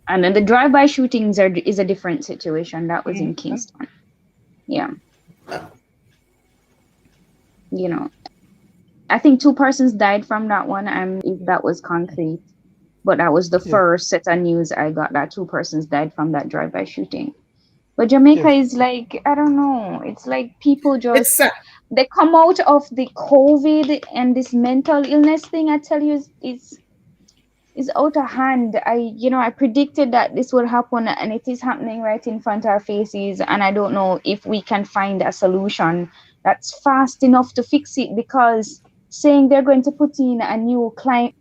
And then the drive-by shootings is a different situation. That was in Mhm. Kingston. Yeah, I think 2 persons died from that one. If that was concrete, but that was the Yeah. first set of news I got, that 2 persons died from that drive-by shooting. But Jamaica Yeah. is like, I don't know. It's like people It's just sad. they come out of the COVID and this mental illness thing. I tell you, is out of hand. I predicted that this would happen, and it is happening right in front of our faces. And I don't know if we can find a solution that's fast enough to fix it, because saying they're going to put in a new crime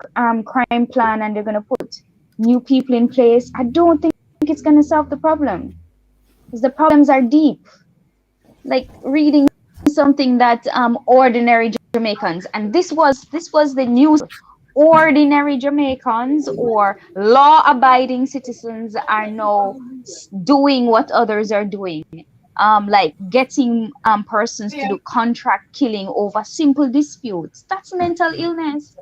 plan and they're going to put new people in place, I don't think it's going to solve the problem, because the problems are deep. Like reading something that ordinary Jamaicans, and this was the news. Ordinary Jamaicans or law-abiding citizens are now doing what others are doing, like getting persons to do contract killing over simple disputes. That's mental illness.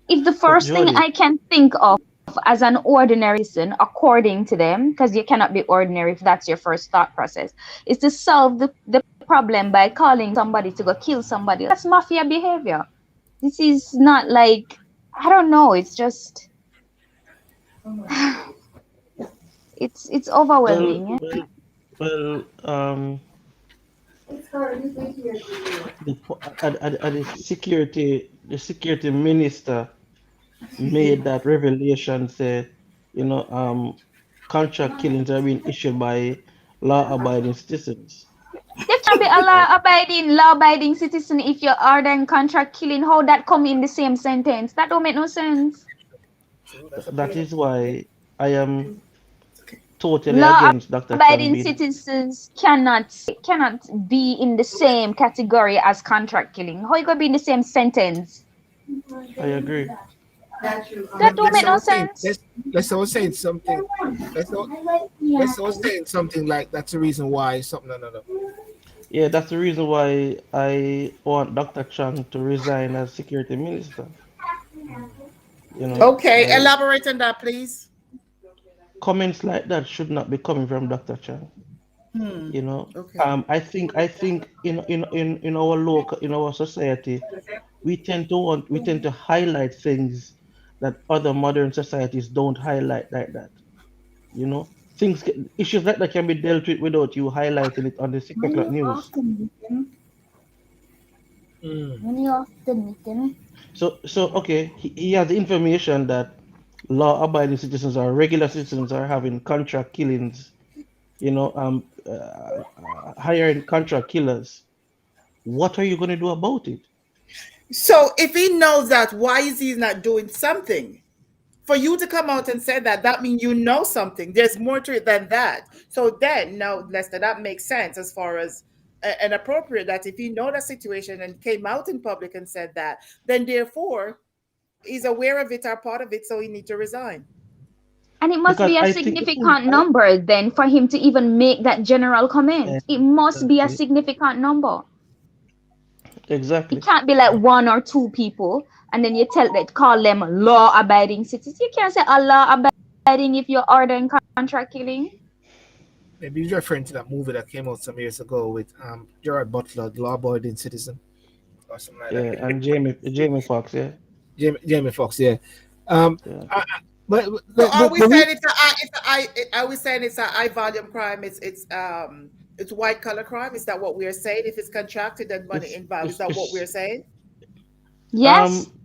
If the But first thing Jody, I can think of as an ordinary citizen, according to them, because you cannot be ordinary if that's your first thought process, is to solve the problem by calling somebody to go kill somebody. That's mafia behavior. This is not like, I don't know. It's just, it's well, overwhelming. well, well, the security minister made that revelation say, you know, contract killings are being issued by law-abiding citizens. There can be a law-abiding citizen if you're ordering contract killing. How that come in the same sentence? That don't make no sense. True, that's a That point. is why I am totally against Dr. Law-abiding Chambin. citizens cannot be in the same category as contract killing. How you gonna be in the same sentence? I agree. That don't make no sense. Let's all saying something. Let's all saying something like that's the reason why something. No. Yeah, that's the reason why I want Dr. Chang to resign as security minister. You know, Okay, elaborate on that, please. comments like that should not be coming from Dr. Chang. Hmm. You know, Okay. I think in our local in our society we tend to highlight things that other modern societies don't highlight like that. You know, issues like that can be dealt with without you highlighting it on the 6 o'clock When you news. often meet him, Mm. when you often meet him, So okay, he has the information that law-abiding citizens or regular citizens are having contract killings, hiring contract killers. What are you going to do about it? So if he knows that, why is he not doing something? For you to come out and say that, that means you know something. There's more to it than that. So then, now, Lester, that makes sense as far as and appropriate that if he know the situation and came out in public and said that, then therefore he's aware of it or part of it, so he need to resign. and it must Because be a I think the thing, significant number then for him to even make that general comment. It must be a exactly, significant number. It exactly. can't be like one or two people, and then you call them law-abiding citizens. You can't say a law-abiding if you're ordering contract killing. Maybe he's referring to that movie that came out some years ago with Gerard Butler, the law-abiding citizen, or something like that. Yeah, and Jamie Foxx, yeah, Jamie Foxx, yeah. Um, yeah. but So the, are the, we the re- saying are we saying it's a high volume crime? It's white collar crime. Is that what we're saying? If it's contracted and money involved, is that what we're It's saying? Yes. um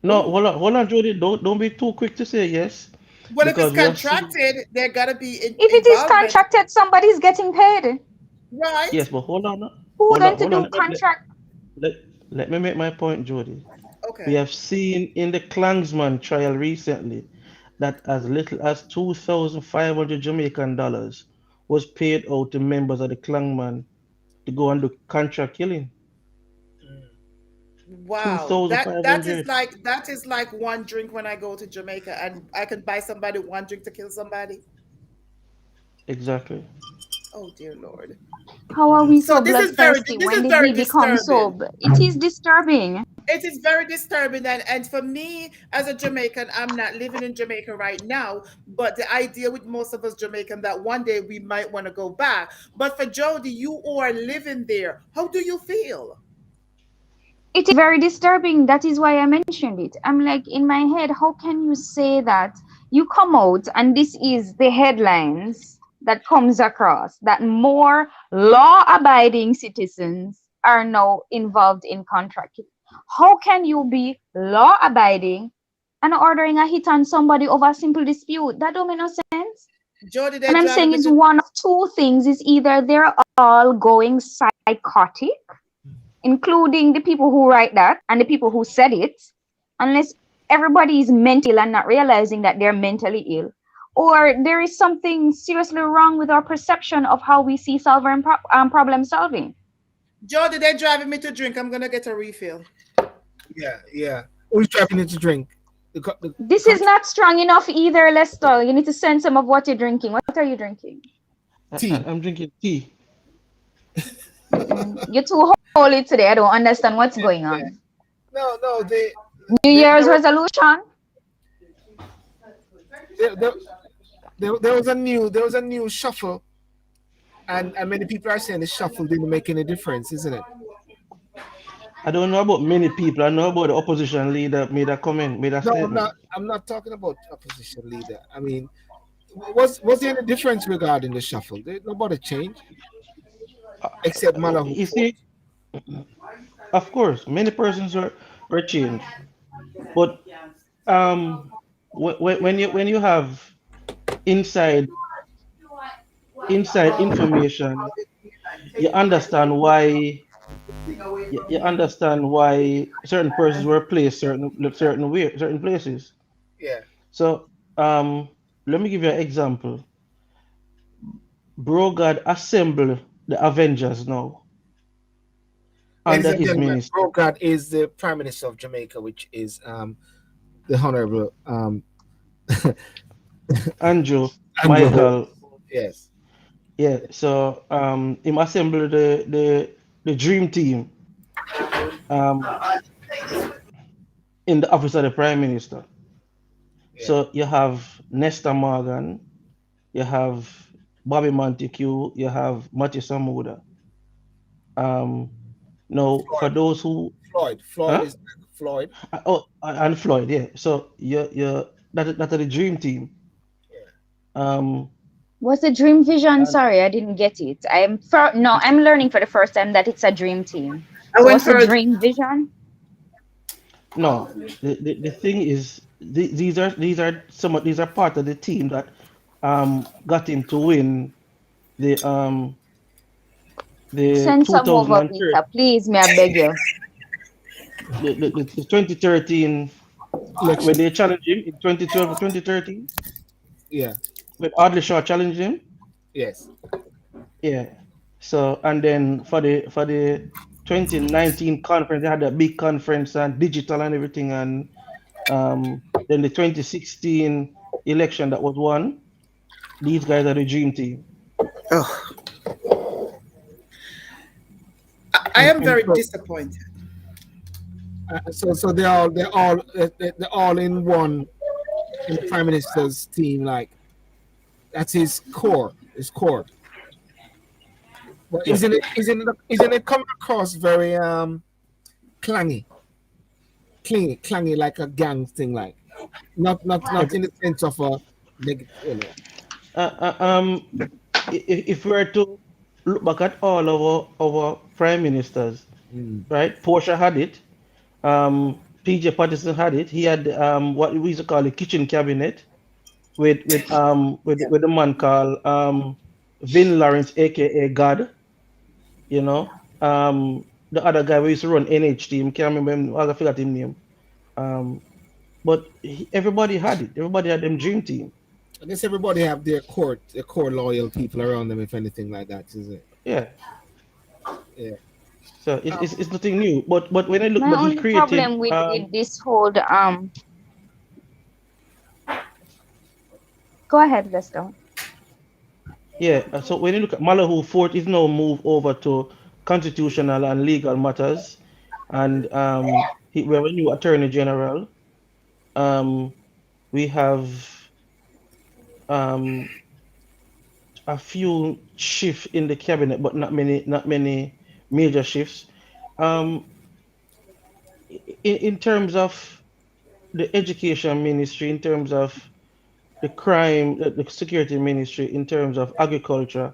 no, Oh, hold on, Jody. Don't be too quick to say yes, well, if it's because we have seen. contracted, there gotta be If it is involvement, contracted, somebody's getting paid. right? Yes, but Who going to hold do on. contract? Let, let me make my point, Jody. We Okay. have seen in the Klansman trial recently that as little as 2,500 Jamaican dollars was paid out to members of the Klansman to go and do contract killing. Wow, that 2,500. is like one drink when I go to Jamaica and I can buy somebody one drink to kill somebody. Exactly. Oh dear Lord. How are we So so bloodthirsty? this When is did very we become disturbing. so? It is disturbing. It is very disturbing, and for me as a Jamaican, I'm not living in Jamaica right now, but the idea with most of us Jamaican that one day we might want to go back. But for Jody, you are living there. How do you feel? It is very disturbing. That is why I mentioned it. I'm like, in my head, how can you say that? You come out, and this is the headlines that comes across that more law-abiding citizens are now involved in contract killing. How can you be law-abiding and ordering a hit on somebody over a simple dispute? That don't make no sense. Jody, they're And I'm driving saying me it's to one of two things. Is either they're all going psychotic, including the people who write that and the people who said it, unless everybody is mentally ill and not realizing that they're mentally ill, or there is something seriously wrong with our perception of how we see problem solving. Jody, they're driving me to drink. I'm gonna get a refill. yeah, yeah. Who's driving it to drink? The This is country not strong enough either, Lester. You need to send some of what you're drinking. What are you drinking? tea. I'm drinking tea. You're too holy today. I don't understand what's Yeah, going yeah. on. No, no. New They Year's were resolution? there, there, there was a new shuffle, and many people are saying the shuffle didn't make any difference, isn't it? I don't know about many people. I know about the opposition leader made a comment, made a No, I'm statement. not. I'm not talking about opposition leader. I mean, was there any difference regarding the shuffle? Nobody changed except Malahu You Fort. see, of course, many persons were changed, but when you have inside inside information, you understand why you understand why certain persons were placed certain places. Yeah, So let me give you an example. Brogard assembled the Avengers now ladies under and his gentlemen, ministry. Brogard is the Prime Minister of Jamaica, which is the Honorable Andrew Andrew Ho. Michael Yes. Yeah, so him assemble the dream team um in the office of the prime minister. Yeah. So you have Nesta Morgan, you have Bobby Montague, you have Matthew Samuda. Um, now for Floyd. those who, Floyd. Floyd huh? is Floyd. And Floyd, yeah. So you that are the dream team. Yeah. Um, What's a dream vision? and Sorry, I didn't get it. No, I'm learning for the first time that it's a dream team. I So went what's a for a dream vision? no, the thing is, these are part of the team that got him to win the the Send some over, 2013 Vita, please, may I beg you. the 2013 when Election. they challenged him in 2012 or 2013 Yeah. when Audley Shaw challenged him. Yes. Yeah. So and then for the 2019 conference, they had a big conference and digital and everything, and then the 2016 election that was won. These guys are the dream team. oh, I And am and very so disappointed. so they're all in one in the prime minister's team. Like that's his core. His core. But Yeah. isn't it coming across very clangy, clangy like a gang thing, like not Every, in the sense of a negative, you know. uh, uh, um, if we were to look back at all our prime ministers, Mm. right? Portia had it. PJ Patterson had it. He had what we used to call a kitchen cabinet with the man called Vin Lawrence, aka God. You know, the other guy we used to run NH team. Can't remember him. I forgot his name. Um, but everybody had it. Everybody had them dream team. I guess everybody have their core loyal people around them, if anything like that, is it? Yeah. Yeah. So it's nothing new. But when I look, My but he only created problem with this whole go ahead, Vesta. yeah. So when you look at Malahoo Fort is now moved over to constitutional and legal matters, and we have a new attorney general. Um, we have um a few shifts in the cabinet, but not many major shifts. Um, in terms of the education ministry, in terms of the crime, the security ministry, in terms of agriculture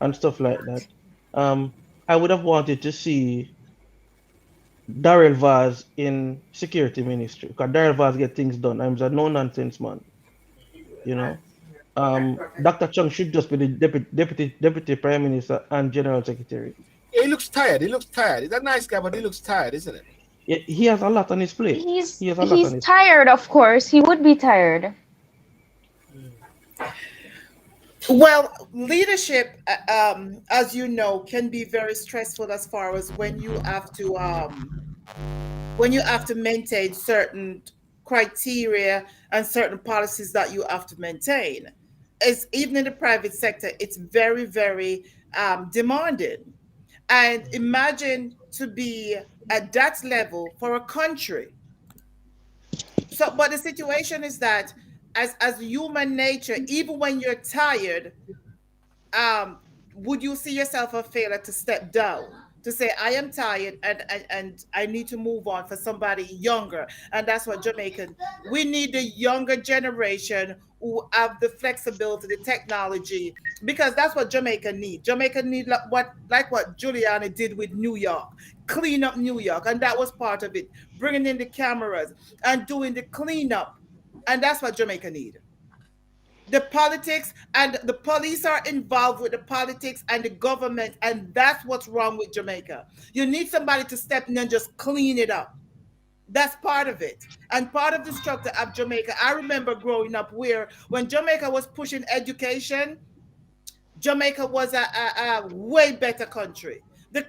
and stuff like that. Um, I would have wanted to see Daryl Vaz in security ministry because Daryl Vaz get things done. I'm a no nonsense man, you know. Dr. Chung should just be the deputy prime minister and general secretary. Yeah, he looks tired. He looks tired. He's a nice guy, but he looks tired, isn't it? Yeah, he has a lot on his plate. He's He has a lot he's on his plate. tired, of course. He would be tired. Well, leadership, as you know, can be very stressful as far as when you have to maintain certain criteria and certain policies that you have to maintain. It's even in the private sector, it's very, very demanding. And imagine to be at that level for a country. So, but the situation is that as human nature, even when you're tired, um would you see yourself a failure to step down, to say I am tired and I need to move on for somebody younger? And that's what Jamaican, we need the younger generation who have the flexibility, the technology, because that's what Jamaica need like what Giuliani did with New York, clean up New York, and that was part of it, bringing in the cameras and doing the cleanup. And that's what Jamaica need. The politics and the police are involved with the politics and the government, and that's what's wrong with Jamaica. You need somebody to step in and just clean it up. That's part of it. And part of the structure of Jamaica, I remember growing up where when Jamaica was pushing education, Jamaica was a way better country.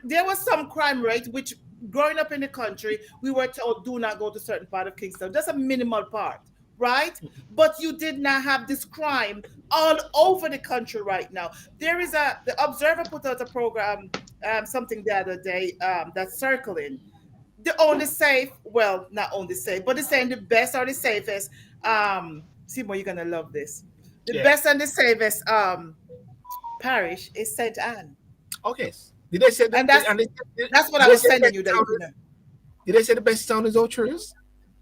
There was some crime rate, which growing up in the country, we were told do not go to certain part of Kingston. Just a minimal part. right? But you did not have this crime all over the country right now. The Observer put out a program, something the other day, that's circling. The only safe, well, not only safe, but it's saying the best or the safest. Seymour, you're gonna love this. The Yeah. best and the safest parish is St. Anne. Okay. Did they say And that? And did that's what I they was say the sending best you that town you can is? Did they say the best town is Ocherous?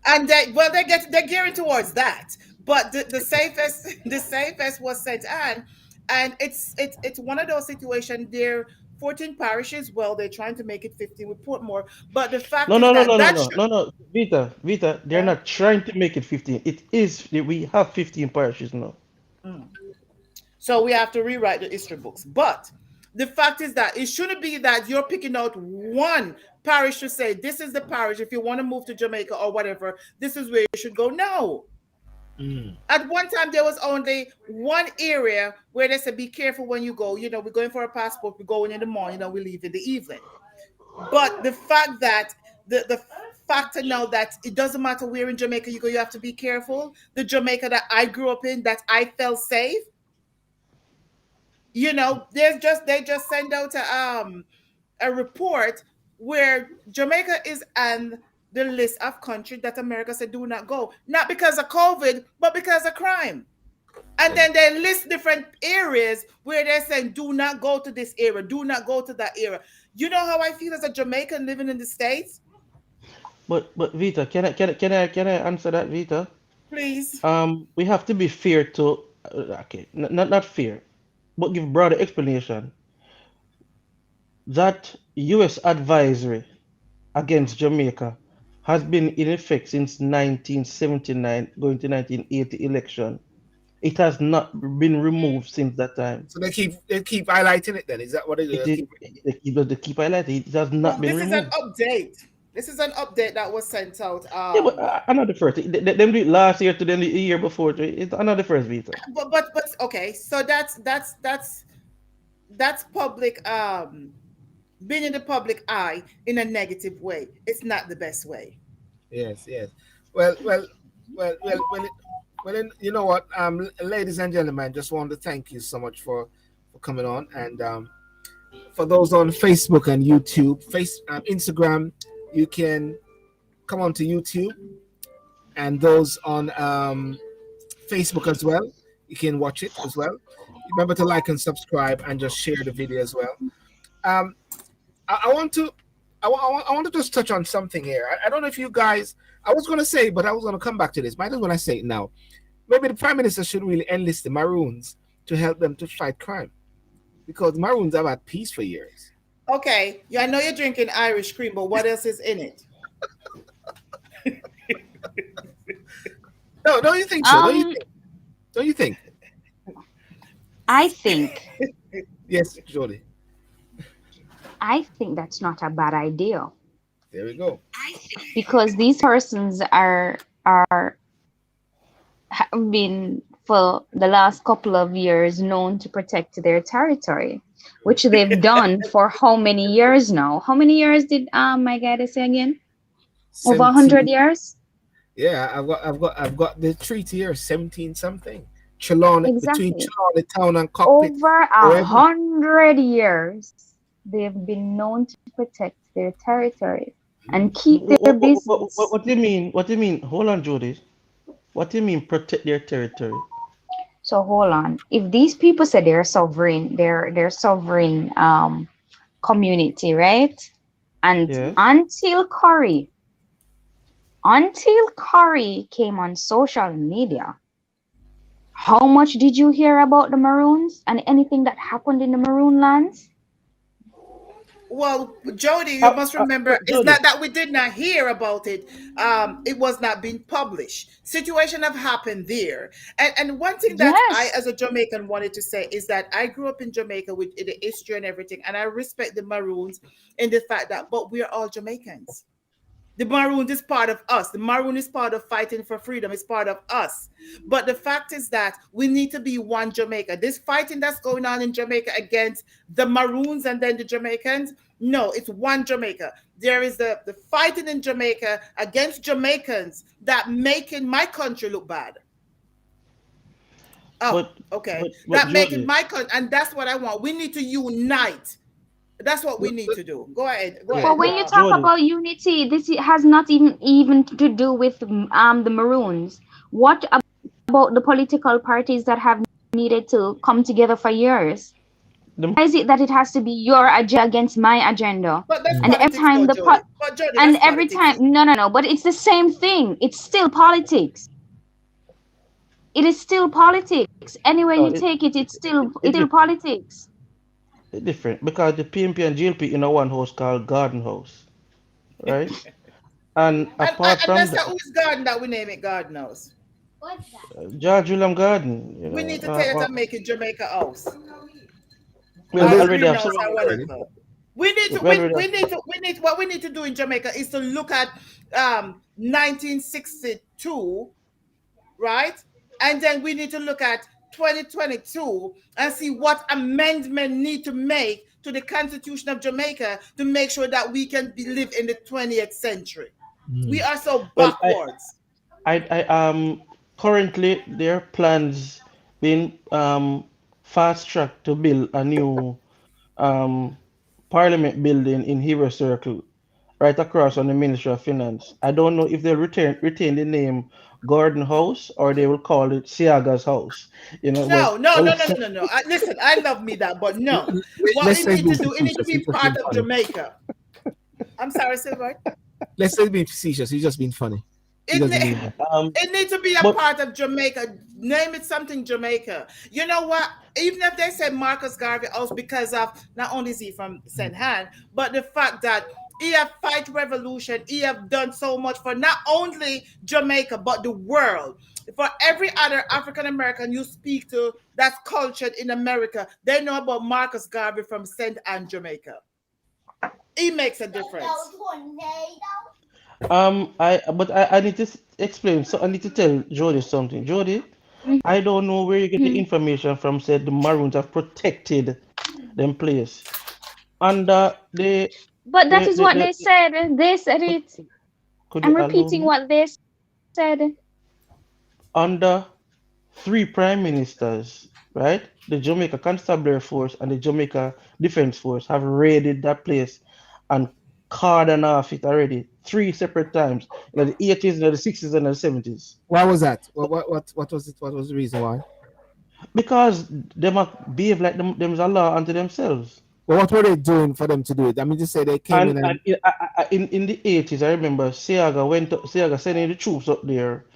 and they're gearing towards that. But the safest the safest was St. Anne. And it's one of those situations there. 14 parishes, well, they're trying to make it 15 with Portmore. But the fact No, is no, no, that no, no, that no, should, no, no. Vita, Vita, they're yeah. not trying to make it 15. It is, we have 15 parishes now. Mm. So we have to rewrite the history books. But the fact is that it shouldn't be that you're picking out one parish to say, this is the parish. If you want to move to Jamaica or whatever, this is where you should go. No. Mm. At one time, there was only one area where they said, be careful when you go. You know, we're going for a passport, we're going in the morning, and we leave in the evening. But the fact that the factor now that it doesn't matter where in Jamaica you go, you have to be careful. The Jamaica that I grew up in, that I felt safe, you know, they just send out a report where Jamaica is on the list of countries that America said do not go, not because of COVID, but because of crime. And Yeah. then they list different areas where they're saying do not go to this area, do not go to that area. You know how I feel as a Jamaican living in the States? But Vita, can I answer that, Vita? Please. We have to be fair to, okay, not fair, but give broader explanation. That U.S. advisory against Jamaica has been in effect since 1979, going to 1980 election. It has not been removed since that time. So they keep highlighting it. Then is that what they do? It They is keep. the keep highlighting. It has not Well, been this is an removed. update. This is an update that was sent out. Yeah, but another first. Them do it last year to then the year before. It's another first, Vita. But okay, so that's public being in the public eye in a negative way. It's not the best way. Yes, yes. Well, well, then, you know what, ladies and gentlemen, just want to thank you so much for coming on, and for those on Facebook and YouTube, Instagram, you can come on to YouTube, and those on Facebook as well, you can watch it as well. Remember to like and subscribe, and just share the video as well. Um, I want to I want to just touch on something here. I don't know if you guys. I was going to say, but I was going to come back to this. Might as well I say it now. Maybe the Prime Minister should really enlist the Maroons to help them to fight crime, because the Maroons have had peace for years. Okay, yeah, I know you're drinking Irish cream, but what else is in it? No, don't you think so? Don't you Um, think? Don't you think? I think Yes, Jody. I think that's not a bad idea, There we go. because these persons are have been for the last couple of years known to protect their territory, which they've done for how many years now? How many years did my guy say again? Over 100 17. years? Yeah, I've got the treaty here. 17 something. Trelawney, between Exactly. Trelawney Town and Cockpit. Over Forever. 100 years, they've been known to protect their territory and keep their business. What do you mean? What do you mean? Hold on, Jody. What do you mean protect their territory? So hold on. If these people say they're sovereign, they're sovereign community, right? And Yes. until Curry came on social media, how much did you hear about the Maroons and anything that happened in the Maroon lands? Well, Jody, you must remember, it's Jody. not that we did not hear about it. It was not being published. Situation have happened there. And one thing that I, Yes. as a Jamaican, wanted to say is that I grew up in Jamaica with the history and everything, and I respect the Maroons in the fact that, but we are all Jamaicans. The Maroon is part of us. The Maroon is part of fighting for freedom. It's part of us. But the fact is that we need to be one Jamaica. This fighting that's going on in Jamaica against the Maroons and then the Jamaicans, No, it's one Jamaica. There is the fighting in Jamaica against Jamaicans that making my country look bad. Oh, But okay. but That making Jody, my country, and that's what I want. We need to unite. That's what we need to do. Go ahead. Go yeah, But ahead. when you talk Jody. about unity, this has not even to do with the Maroons. What about the political parties that have needed to come together for years? The, Why is it that it has to be your agenda against my agenda? But that's And every politics, though, time Jody. But Jody, and that's every politics. time, no, but it's the same thing. It's still politics. It is still politics. Anywhere no, you take it, it's it still different. politics. It different because the PNP and GLP in a one house called Garden House, right? And apart And from that's that, the whose garden that we name it. God knows. What's that? George William Garden, We need to take it and make it Jamaica House well, Well, we or there's already have greenhouse some. or already. whatever. We need to We already have, what we need to do in Jamaica is to look at 1962, right? And then we need to look at 2022 and see what amendment need to make to the Constitution of Jamaica to make sure that we can live in the 20th century. We are so well, backwards. currently there are plans being fast tracked to build a new um parliament building in Hero Circle, right across on the Ministry of Finance. I don't know if they'll retain the name Gordon House or they will call it Siaga's house. But No. Listen, I love me that, but no. What Let's it say need being to do, it need to facetious. be He's just being part of funny. Jamaica. I'm sorry, Silver. Let's say being facetious. He's just being funny. He It doesn't mean that. it needs to be a but part of Jamaica. Name it something Jamaica. You know what? Even if they say Marcus Garvey House, because of not only is he from St. Han, but the fact that he have fight revolution, he have done so much for not only Jamaica but the world. For every other African American you speak to that's cultured in America, they know about Marcus Garvey from St. Anne, Jamaica. He makes a difference. I need to explain. So I need to tell Jody something. Jody, I don't know where you get the Mhm. information from. Said the Maroons have protected them place under But that is what the they said. They said could, it. could you I'm allow repeating me? what they said. Under three prime ministers, right? The Jamaica Constabulary Force and the Jamaica Defense Force have raided that place and cordoned off it already three separate times. The 80s, the 60s, and the 70s. Why was that? What was it? What was the reason why? Because them a behave like them's a law unto themselves. Well, what were they doing for them to do it? I mean, just say they came in And and in the 80s, I remember Siaga sending the troops up there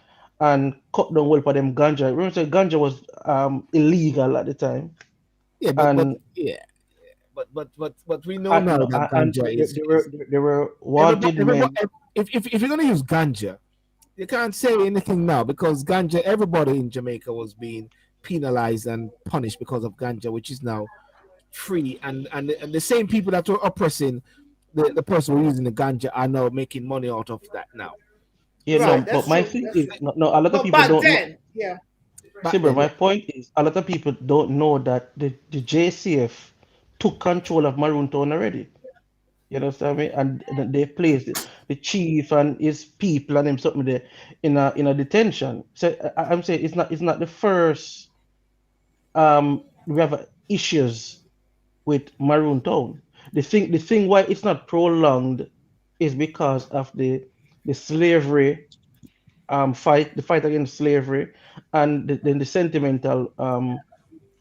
and cut down well for them ganja. Remember, ganja was illegal at the time. yeah, but And yeah, but we know now no, that and ganja there were wanted everybody, men. if you're gonna use ganja, you can't say anything now because ganja. Everybody in Jamaica was being penalized and punished because of ganja, which is now free, and the same people that were oppressing the person who was using the ganja are now making money out of that now. You know, Right, but that's my true. thing That's is, true. no, a lot of But people back don't know. then, yeah. Back Sibber, then, my yeah. point is, a lot of people don't know that the JCF took control of Maroon Town already. You understand me? And they placed the chief and his people and him something there in a detention. So I'm saying it's not the first we have issues with Maroon Town. The thing why it's not prolonged is because of the slavery fight, the fight against slavery, and then the sentimental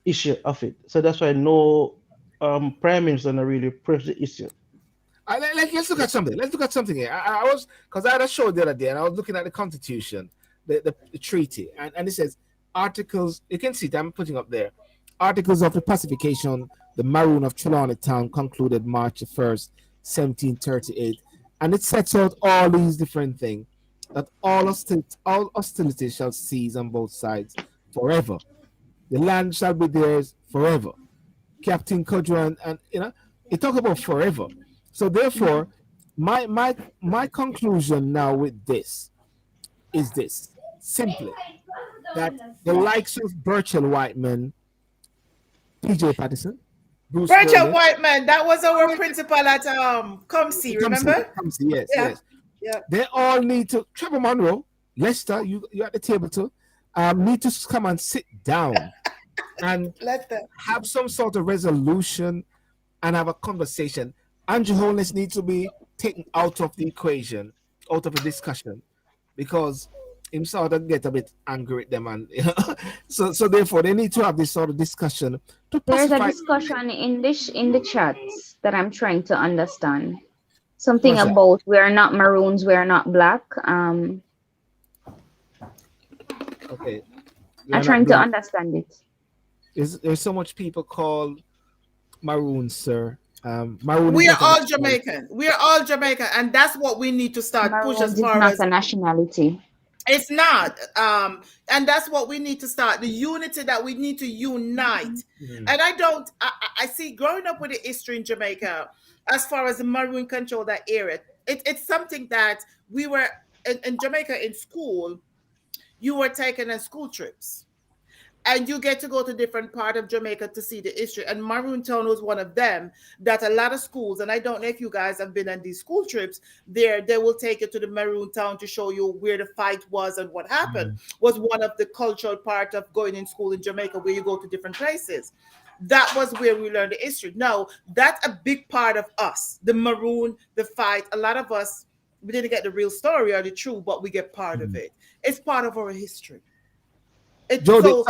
issue of it. So that's why no prime minister not really press the issue. Let's look at something. Let's look at something here. I was because I had a show the other day and I was looking at the Constitution, the treaty, and it says articles. You can see it. I'm putting up there. Articles of the pacification. The Maroon of Trelawney Town concluded March 1st, 1738, and it sets out all these different things that all hostilities shall cease on both sides forever. The land shall be theirs forever. Captain Cudjoe and it talk about forever. So therefore, my conclusion now with this is this simply that the likes of Burchell Whiteman, PJ Patterson, Bruce Branch up, Gurney. white man. That was our principal at Come See, Come see, remember? come see. Yes, Yeah, yes. yeah. They all need to. Trevor Monroe, Lester, you at the table too. Need to come and sit down and Let them. have some sort of resolution and have a conversation. Andrew Holness needs to be taken out of the equation, out of the discussion, because him sort of get a bit angry with them, and so therefore they need to have this sort of discussion to There's a pacify. discussion in the chats that I'm trying to understand. Something What's that? about we are not maroons, we are not black. Okay, we I'm are not trying to black. understand it. There's so much people called maroons, sir. Maroon is We are not a all nationality. Jamaican. We are all Jamaican, and that's what we need to start push as Maroons is far not as a nationality. it's not. And that's what we need to start. The unity that we need to unite. Mm, And I see growing up with the history in Jamaica, as far as the Maroon control that area, it's something that we were in Jamaica in school, you were taken on school trips. And you get to go to different part of Jamaica to see the history. And Maroon Town was one of them that a lot of schools, and I don't know if you guys have been on these school trips, there they will take you to the Maroon Town to show you where the fight was and what happened. mm, Was one of the cultural part of going in school in Jamaica, where you go to different places. That was where we learned the history. Now, that's a big part of us. The Maroon, the fight. A lot of us, we didn't get the real story or the truth, but we get part of mm. it. It's part of our history. It Jody, so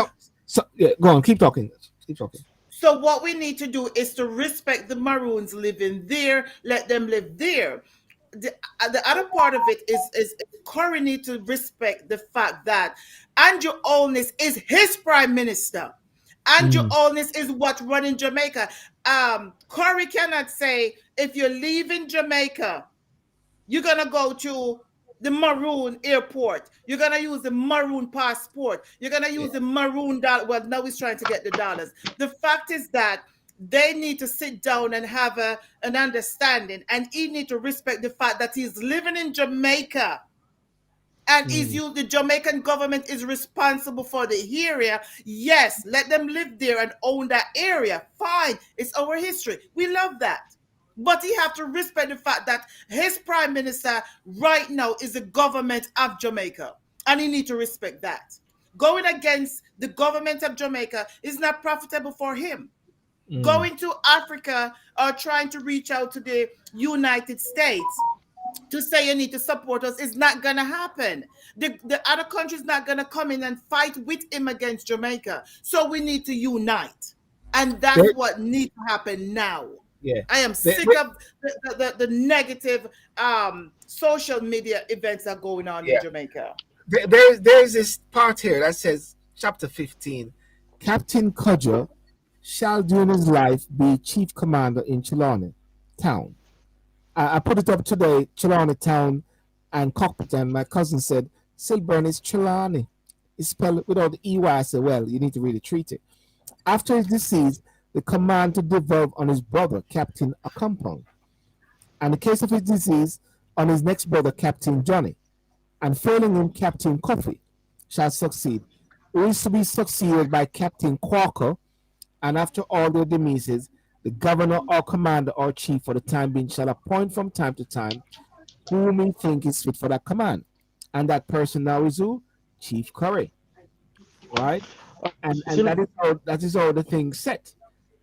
so yeah, go on, keep talking. Keep talking. So what we need to do is to respect the Maroons living there, let them live there. The other part of it is Corey need to respect the fact that Andrew Holness is his prime minister. Andrew Mm, Holness is what running Jamaica. Corey cannot say if you're leaving Jamaica, you're gonna go to the Maroon airport. You're gonna use the Maroon passport. You're gonna yeah. use the Maroon dollar. Well, now he's trying to get the dollars. The fact is that they need to sit down and have an understanding, and he need to respect the fact that he's living in Jamaica. And is Mm. you the Jamaican government is responsible for the area. Yes, let them live there and own that area. Fine, it's our history. We love that. But he have to respect the fact that his prime minister right now is the government of Jamaica. And he need to respect that. Going against the government of Jamaica is not profitable for him. Mm. Going to Africa or trying to reach out to the United States to say you need to support us is not going to happen. The other country's not going to come in and fight with him against Jamaica. So we need to unite. And that's There, what needs to happen now. yeah. I am There, sick of the negative social media events that are going on in yeah. Jamaica. There's this part here that says, chapter 15, Captain Cudger shall during his life be chief commander in Chilani town. I put it up today, Chilani town and cockpit, and my cousin said, Silburn is Chilani. It's spelled without the EY. I said, well, you need to really treat it. After his decease, the command to devolve on his brother, Captain Acampong, and in case of his disease, on his next brother, Captain Johnny, and failing him, Captain Coffee shall succeed, who is to be succeeded by Captain Quaker, and after all their demises, the governor or commander or chief for the time being shall appoint from time to time whom he think is fit for that command. And that person now is who? Chief Curry, right? And Sil- that is how the thing set.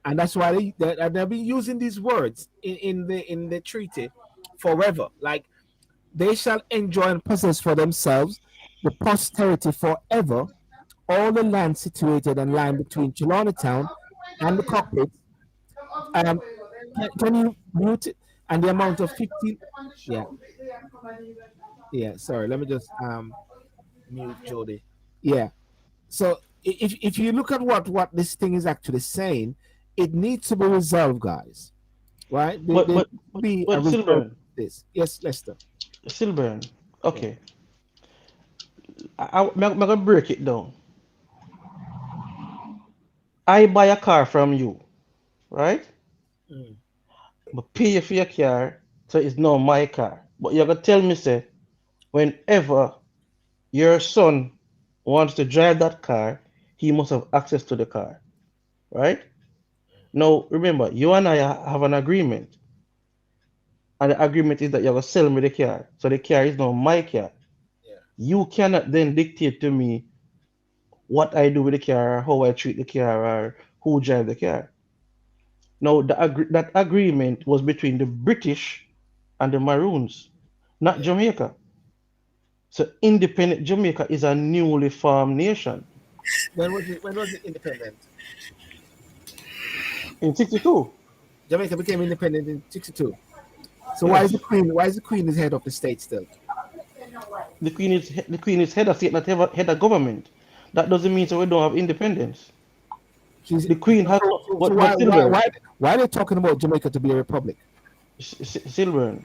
And that's why they've been using these words in the treaty forever. Like they shall enjoy and possess for themselves the posterity forever all the land situated and lying between Chilani Town and the cockpit. Um, can you mute it? And the amount of 15? Yeah, yeah. Sorry, let me just mute Jody. Yeah. So if you look at what this thing is actually saying, it needs to be resolved, guys. Right? but There but needs to be a but resolve Silburn, to this. Yes, Lester. Silburn. Yeah. Okay, I'm gonna break it down. I buy a car from you, right? Mm. But pay for your car, so it's not my car. But you're gonna tell me, say, whenever your son wants to drive that car, he must have access to the car, right? Now, remember, you and I have an agreement, and the agreement is that you're gonna sell me the car. So the car is now my car. Yeah. You cannot then dictate to me what I do with the car, or how I treat the car, or who drive the car. Now, that agreement was between the British and the Maroons, not Yeah. Jamaica. So independent Jamaica is a newly formed nation When was it? When was it independent? in 62. Jamaica became independent in '62. So why is the Yes, Queen? Why is the Queen the head of the state still? the Queen is head of state, not head of government. That doesn't mean so we don't have independence. She's The Queen has no, so but Silver, why are they talking about Jamaica to be a republic? Silver,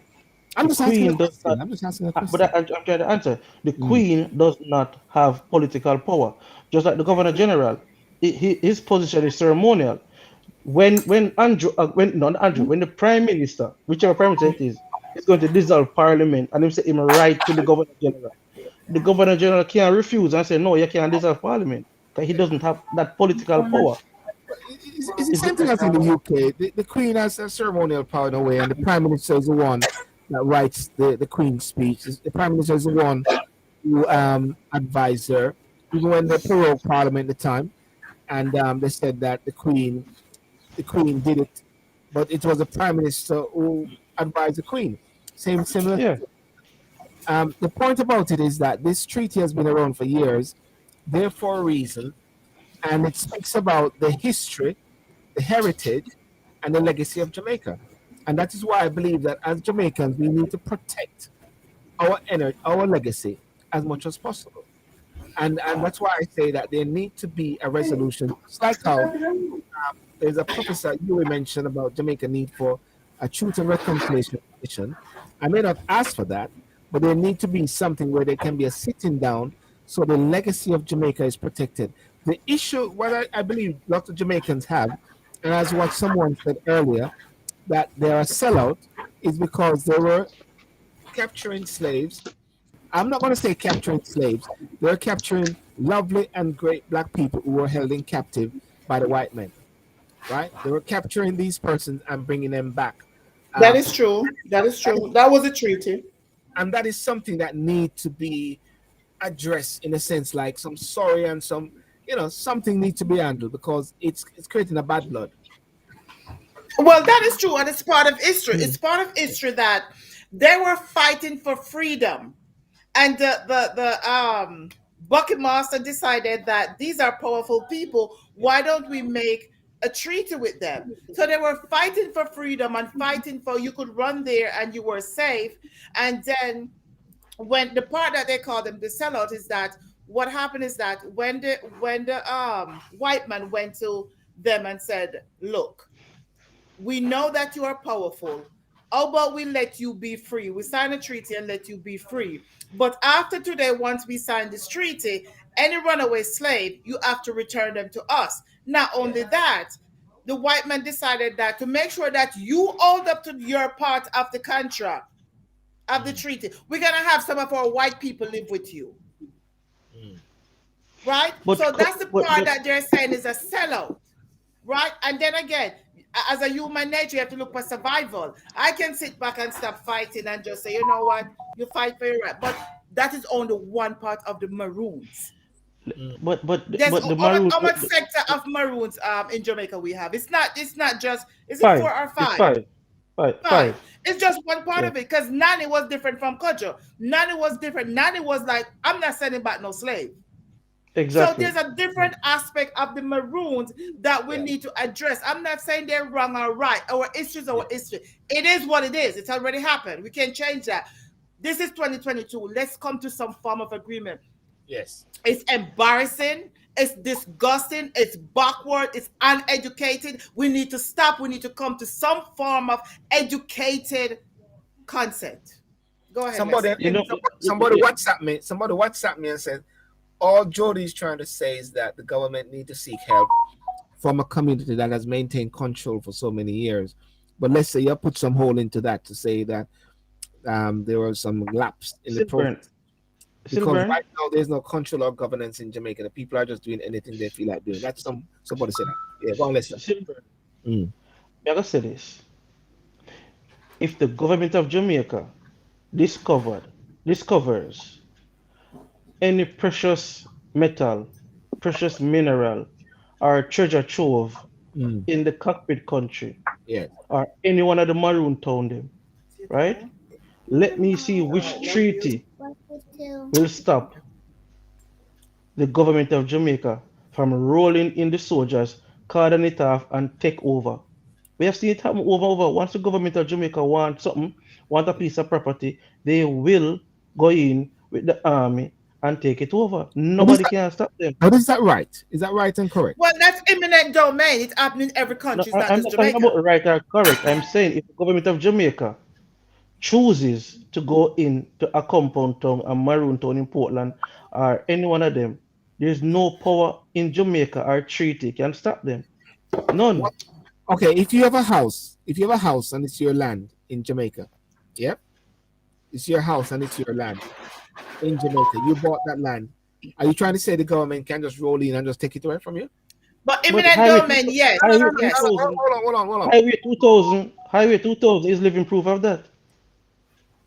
I'm the just asking a Queen does question. not. I'm just asking a But question. I'm trying to answer. The Mm. Queen does not have political power, just like the Governor General. His position is ceremonial. When Andrew, when not Andrew, when the Prime Minister, whichever Prime Minister it is going to dissolve Parliament, and him say him right to the Governor General. The Governor General can't refuse and say no, you can't dissolve Parliament because he doesn't have that political power. But it's the Is same it? thing as in the UK. The Queen has a ceremonial power in a way, and the Prime Minister is the one that writes the Queen's speech. The Prime Minister is the one who advised her, even when they prorogued Parliament at the time, and they said that the Queen did it, but it was the Prime Minister who advised the Queen. Similar. Yeah. The point about it is that this treaty has been around for years, there for a reason, and it speaks about the history, the heritage, and the legacy of Jamaica. And that is why I believe that as Jamaicans, we need to protect our energy, our legacy as much as possible. And that's why I say that there need to be a resolution. It's like how there's a professor you mentioned about Jamaica need for a truth and reconciliation commission. I may not ask for that, but there need to be something where there can be a sitting down so the legacy of Jamaica is protected. The issue, what I believe lots of Jamaicans have, and as what someone said earlier, that they are sellout is because they were capturing slaves. I'm not going to say capturing slaves. They're capturing lovely and great black people who were held in captive by the white men, right? They were capturing these persons and bringing them back. That Um, is true. That is that true. is, That was a treaty. and that is something that need to be addressed in a sense, like some sorry and some, something needs to be handled because it's creating a bad blood. Well, that is true, and it's part of history. It's part of history that they were fighting for freedom, and the bucket master decided that these are powerful people. Why don't we make a treaty with them? So they were fighting for freedom and fighting for you could run there and you were safe. And then when the part that they call them the sellout is that what happened is that when the white man went to them and said, look, we know that you are powerful. How about we let you be free? We sign a treaty and let you be free. But after today, once we sign this treaty, any runaway slave, you have to return them to us. Not only that, the white man decided that to make sure that you hold up to your part of the contract, of the treaty, we're going to have some of our white people live with you. Right? But So that's the part but that they're saying is a sellout. Right? And then again, as a human nature, you have to look for survival. I can sit back and stop fighting and just say, you know what, you fight for your right. But that is only one part of the Maroons. There's but the Maroon how much sector of Maroons in Jamaica we have. It's not just, is it five. four or It's five? five. Five. Five. Five. It's just one part Yeah. of it because Nani was different from Kojo. Nani was different. Nani was like, I'm not sending back no slave. So Exactly. there's a different aspect of the Maroons that we Yeah. need to address. I'm not saying they're wrong or right. Our history is our history. It is what it is. It's already happened. We can't change that. This is 2022. Let's come to some form of agreement. Yes. It's embarrassing. It's disgusting. It's backward. It's uneducated. We need to stop. We need to come to some form of educated consent. Go ahead, Somebody, I Lester. You think know. somebody WhatsApp me. Somebody WhatsApp me and said, all Jody's trying to say is that the government need to seek help from a community that has maintained control for so many years. But let's say you put some hole into that to say that there was some lapse in the Silver. process because Silver. right now there's no control or governance in Jamaica. The people are just doing anything they feel like doing. That's somebody said that. Yeah, go on, listen. Silver. Mm. I gotta say this. If the government of Jamaica discovers any precious metal, precious mineral, or treasure trove Mm. in the cockpit country, Yes. or any one of the Maroon town them, right? Let me see which treaty What to do? will stop the government of Jamaica from rolling in the soldiers, cordon it off, and take over. We have seen it happen over and over. Once the government of Jamaica want something, want a piece of property, they will go in with the army and take it over. But is Nobody that, can stop them. but is that right? Is that right and correct? Well, that's eminent domain. It's happening in every No, country. It's not I'm just not talking about Jamaica. right or correct. I'm saying if the government of Jamaica chooses to go into a compound town, a maroon town in Portland, or any one of them, there's no power in Jamaica or treaty can stop them. None. Okay, if you have a house and it's your land in Jamaica, yep, it's your house and it's your land in Jamaica. You bought that land. Are you trying to say the government can just roll in and just take it away from you? But But eminent domain, yes, No, no, no, Highway no, no, yes. no. 2000, Hold on. Highway 2000 is living proof of that.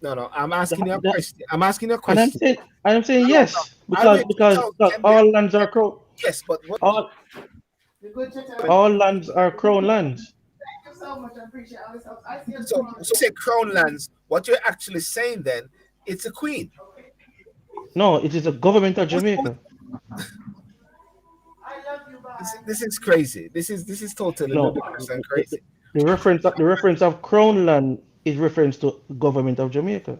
No, no. I'm asking you a The, question. I'm asking you a And question. I'm saying No, no, no. yes Highway because 2000 can be all lands are crown yes, but what? all all lands are crown lands. So say crown lands. What you're actually saying then, it's a queen. No, it is a government of Who's- Jamaica. this is crazy. This is totally No, ludicrous and the, crazy. the reference of crown land is reference to government of Jamaica.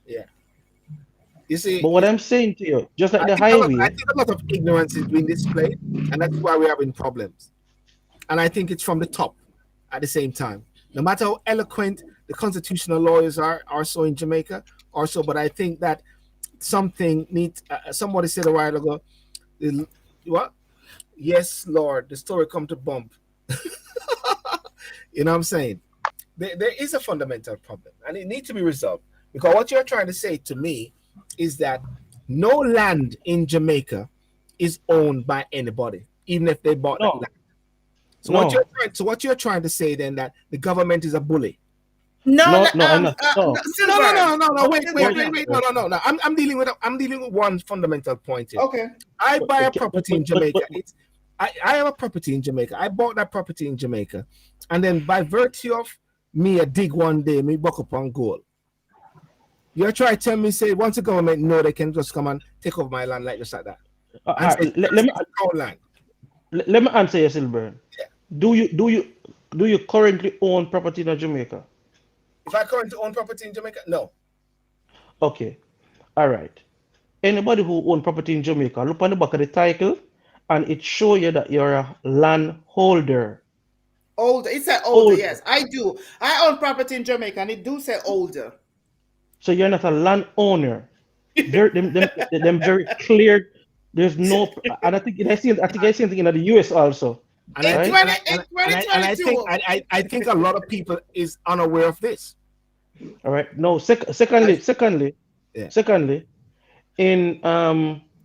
Yeah. You see, But what I'm saying to you, just like I the think a lot. I highway, think a lot of ignorance is being displayed, and that's why we're having problems. And I think it's from the top. At the same time, no matter how eloquent the constitutional lawyers are so in Jamaica, also, but I think that something needs. Somebody said a while ago, what? Yes, Lord, the story come to bump. You know what I'm saying? There is a fundamental problem, and it needs to be resolved. Because what you're trying to say to me is that no land in Jamaica is owned by anybody, even if they bought that no, land. no, What you're trying to say then that the government is a bully. No, no, no, I'm not. no, No, Silver. No. Wait. no, No. I'm dealing with one fundamental point here. Okay. I buy a but, property in Jamaica. I have a property in Jamaica. I bought that property in Jamaica, and then by virtue of me a dig one day, me buck up on gold. You're trying to tell me say once the government know they can just come and take over my land like just like that all and say right, let me it's our land. let me answer you, Silver. Yeah. Do you currently own property in Jamaica? If I currently own property in Jamaica, no. Okay, all right. Anybody who own property in Jamaica, look on the back of the title, and it show you that you're a landholder. Older. It said older, Older. yes. I do. I own property in Jamaica and it do say older. So you're not a landowner. Them very clear. There's no, and I think I see something in the US also, And In I think, right? and I think 2022. I think a lot of people is unaware of this. All right. No, Yeah. secondly, in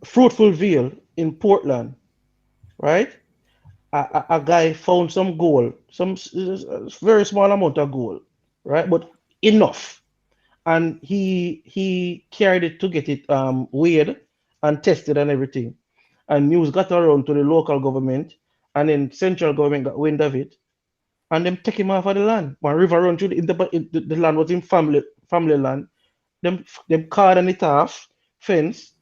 Fruitful Vale in Portland, right? A guy found some gold, very small amount of gold, right? But enough, and he carried it to get it weighed and tested and everything. And news got around to the local government, and then central government got wind of it, and them take him off of the land. One river run through the land was in family land. Them cordon it off fence,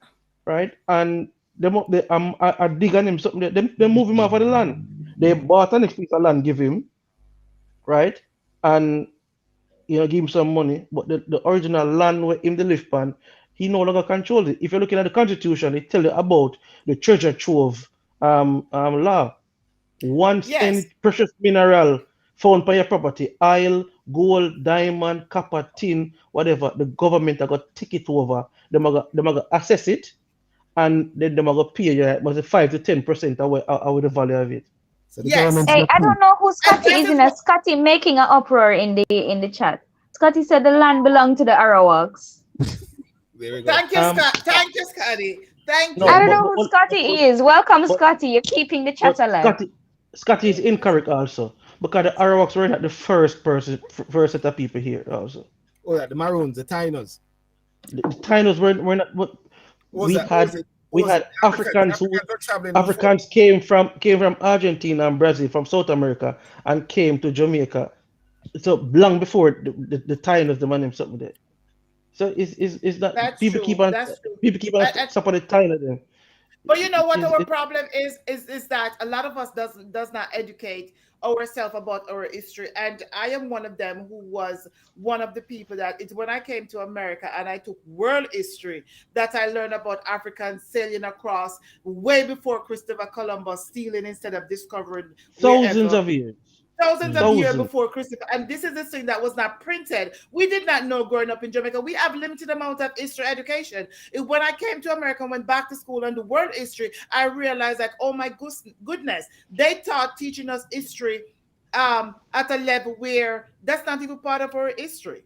right? And them up there are digging him something. Them move him off of the land. They bought a next piece of land, give him, right? And give him some money. But the original land where him the live pan, he no longer controls it. If you're looking at the constitution, it tell you about the treasure trove law. Once Yes. any precious mineral found by your property, oil, gold, diamond, copper, tin, whatever, the government are going to take it over. They are going to assess it, and then they are going to pay you was 5 to 10% of the value of it. So the Yes. government is Hey, a I fool. don't know who Scotty that is is in what- a Scotty making an uproar in the chat. Scotty said the land belonged to the Arawaks. There we go. Thank you, Scott. Thank you, Scotty. Thank No, you. I don't but- know who Scotty is. Welcome, but- Scotty. You're keeping the chat alive. Scotty is incorrect also. because the Arawaks were not the first set of people here. Also, Oh, yeah, the Maroons, the Tainos. the Tainos were not. What was We that? What was had it? What we was it? had The Africans. The Africans who Africans were traveling before. Africans came from Argentina and Brazil, from South America, and came to Jamaica. So long before the Tainos, the man him something there. So is that That's true. That's true. people keep on And, support the Taino then? but you know what Is our it problem is that a lot of us does not educate ourselves about our history. And I am one of them who was one of the people that it's when I came to America and I took world history that I learned about Africans sailing across way before Christopher Columbus, stealing instead of discovering thousands wherever. of years? Thousands of years Thousands. before Christopher, and this is the thing that was not printed. We did not know growing up in Jamaica. We have limited amount of history education. When I came to America and went back to school and the world history, I realized that, oh my goodness, they taught teaching us history at a level where that's not even part of our history.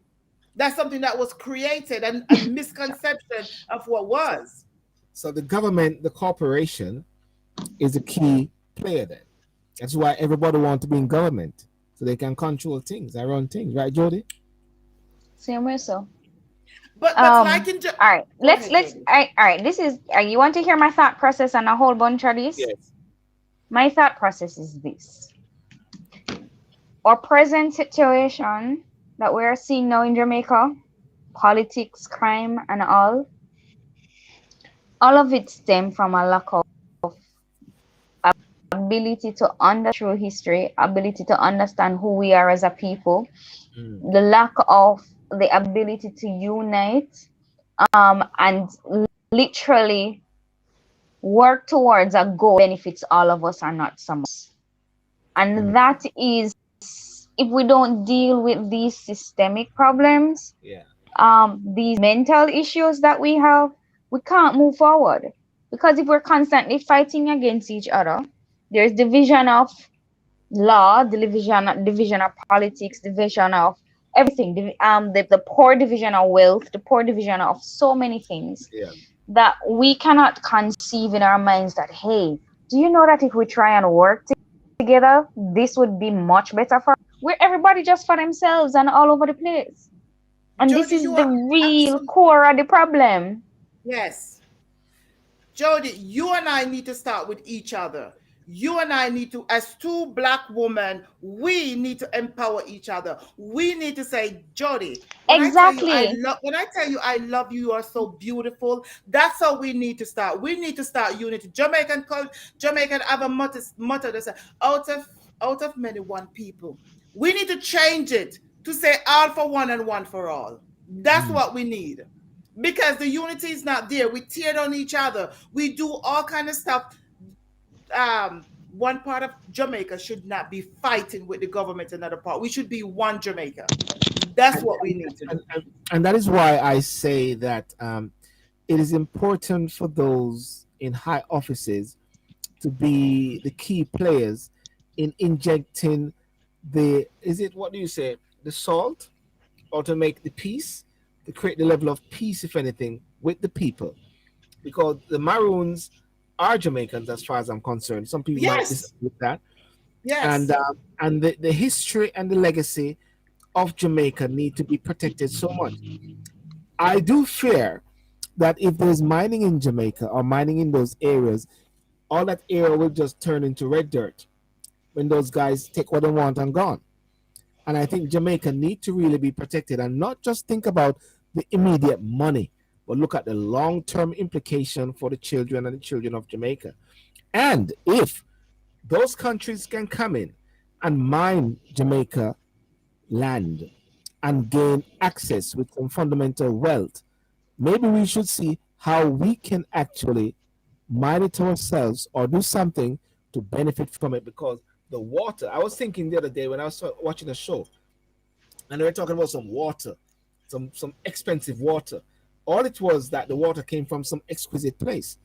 That's something that was created and a misconception of what was. So the government, the corporation, is a key player there. That's why everybody wants to be in government, so they can control things and run things, right, Jody? Same way, so. But like in all right, let's all right. This is you want to hear my thought process on a whole bunch of this? Yes. My thought process is this: our present situation that we're seeing now in Jamaica, politics, crime, and all of it stem from a lack of ability to understand history, ability to understand who we are as a people, the lack of the ability to unite, and literally work towards a goal that benefits all of us and not some of us. And that is, if we don't deal with these systemic problems, these mental issues that we have, we can't move forward. Because if we're constantly fighting against each other, there's division of law, division of politics, division of everything. The poor division of wealth, the poor division of so many things that we cannot conceive in our minds that, hey, do you know that if we try and work together, this would be much better for where everybody just for themselves and all over the place. And Jody, this is the real core of the problem. Yes. Jody, you and I need to start with each other. You and I need to, as two Black women, we need to empower each other. We need to say, Jody, when I tell you I love you, you are so beautiful. That's how we need to start. We need to start unity. Jamaican have a motto that says, out of many, one people. We need to change it to say all for one and one for all. That's what we need. Because the unity is not there. We tear down each other. We do all kind of stuff. One part of Jamaica should not be fighting with the government, another part. We should be one Jamaica. That's what we need to do. And that is why I say that it is important for those in high offices to be the key players in injecting the salt, or to make the peace, to create the level of peace, if anything, with the people. Because the Maroons are Jamaicans, as far as I'm concerned. Some people might disagree with that. Yes. And the history and the legacy of Jamaica need to be protected so much. I do fear that if there's mining in Jamaica or mining in those areas, all that area will just turn into red dirt when those guys take what they want and gone. And I think Jamaica need to really be protected and not just think about the immediate money, but look at the long-term implication for the children and the children of Jamaica. And if those countries can come in and mine Jamaica land and gain access with some fundamental wealth, maybe we should see how we can actually mine it ourselves or do something to benefit from it. Because the water, I was thinking the other day when I was watching a show, and they were talking about some water, some expensive water. All it was that the water came from some exquisite place.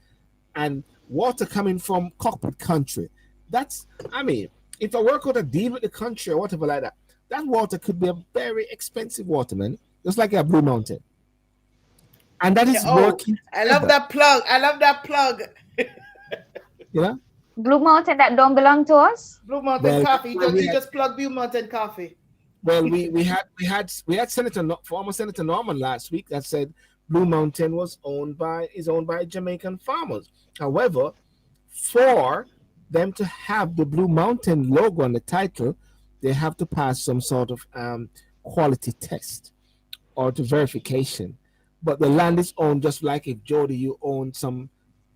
And water coming from cockpit country, that's, I mean, if I work out a deal with the country or whatever like that, that water could be a very expensive water, man. Just like a Blue Mountain. And that is working. I love that plug. You know? Blue Mountain that don't belong to us? Blue Mountain Well, Coffee. we You had, just plug Blue Mountain Coffee. well, we had former Senator Norman last week that said Blue Mountain is owned by Jamaican farmers. However, for them to have the Blue Mountain logo on the title, they have to pass some sort of quality test or to verification. But the land is owned just like if Jody you own some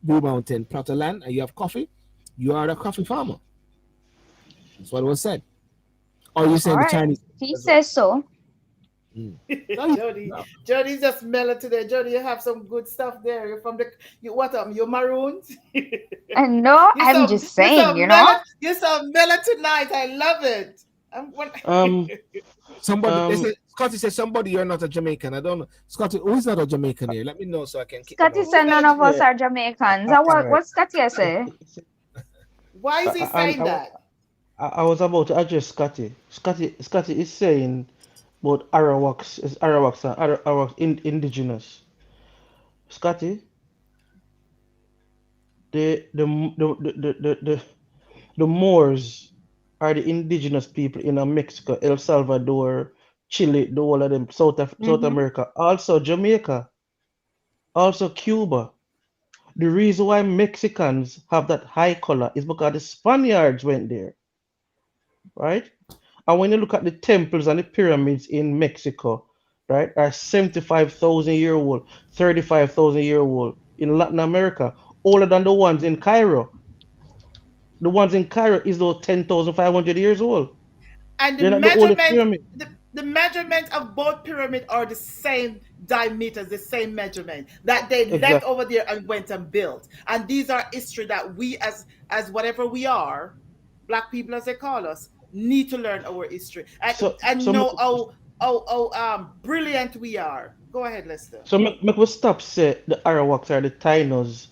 Blue Mountain plot of land and you have coffee, you are a coffee farmer. That's what was said. Or you're All saying the right. Chinese He as well. says so. Jody, Jody's just mellow today. Jody, you have some good stuff there. You're from what you're Maroons. And no, I'm just saying, You sound mellow tonight. I love it. Um, Somebody they um, said Scotty said somebody you're not a Jamaican. I don't know. Scotty, who's not a Jamaican here? Let me know so I can kick them Scotty out. said none of us yeah. are Jamaicans. I, What Right. Scotty say? Why is he saying I, that? I was about to address Scotty. Scotty is saying about Arawaks is Arawaks and Arawaks indigenous. Scotty, the Moors are the indigenous people in Mexico, El Salvador, Chile, the whole of them, South Mm-hmm. America, also Jamaica, also Cuba. The reason why Mexicans have that high color is because the Spaniards went there, right? And when you look at the temples and the pyramids in Mexico, right, are 75,000 year old, 35,000 year old. In Latin America, older than the ones in Cairo. The ones in Cairo is though 10,500 years old. And They're not the oldest pyramid. the measurement of both pyramids are the same diameters, the same measurement that they left Exactly. over there and went and built. And these are history that we as whatever we are, black people as they call us, need to learn our history So and so know how brilliant we are. Go ahead, Lester. make we stop say the Arawaks or the Tainos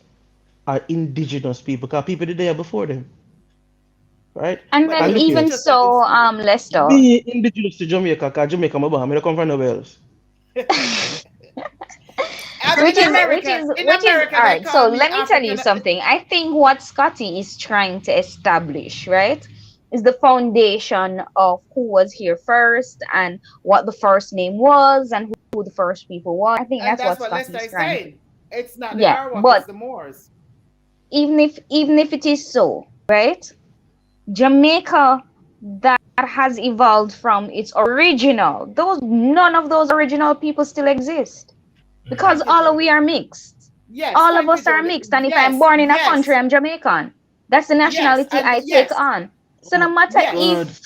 are indigenous people because people did there before them, right? And But then And look teach here, even us that so, history. Lester. be indigenous to Jamaica because Jamaica my I don't come from nowhere else. As which is In which is America, all they right. So call me let me tell you African. something. I think what Scotty is trying to establish, right, is the foundation of who was here first and what the first name was and who the first people were. I think And that's that's what what Scotty Lester is is trying to. saying. It's not the Yeah, Arawak, it's but the Moors. even if it is so, right? Jamaica that has evolved from its original. Those none of those original people still exist because Thank you, all of we Jody. are mixed. Yes, All of thank you, us are Jody. mixed, and if I'm Yes, born in a country, yes, I'm Jamaican. That's the yes, nationality and I take yes, on. So no Oh matter yes. God. if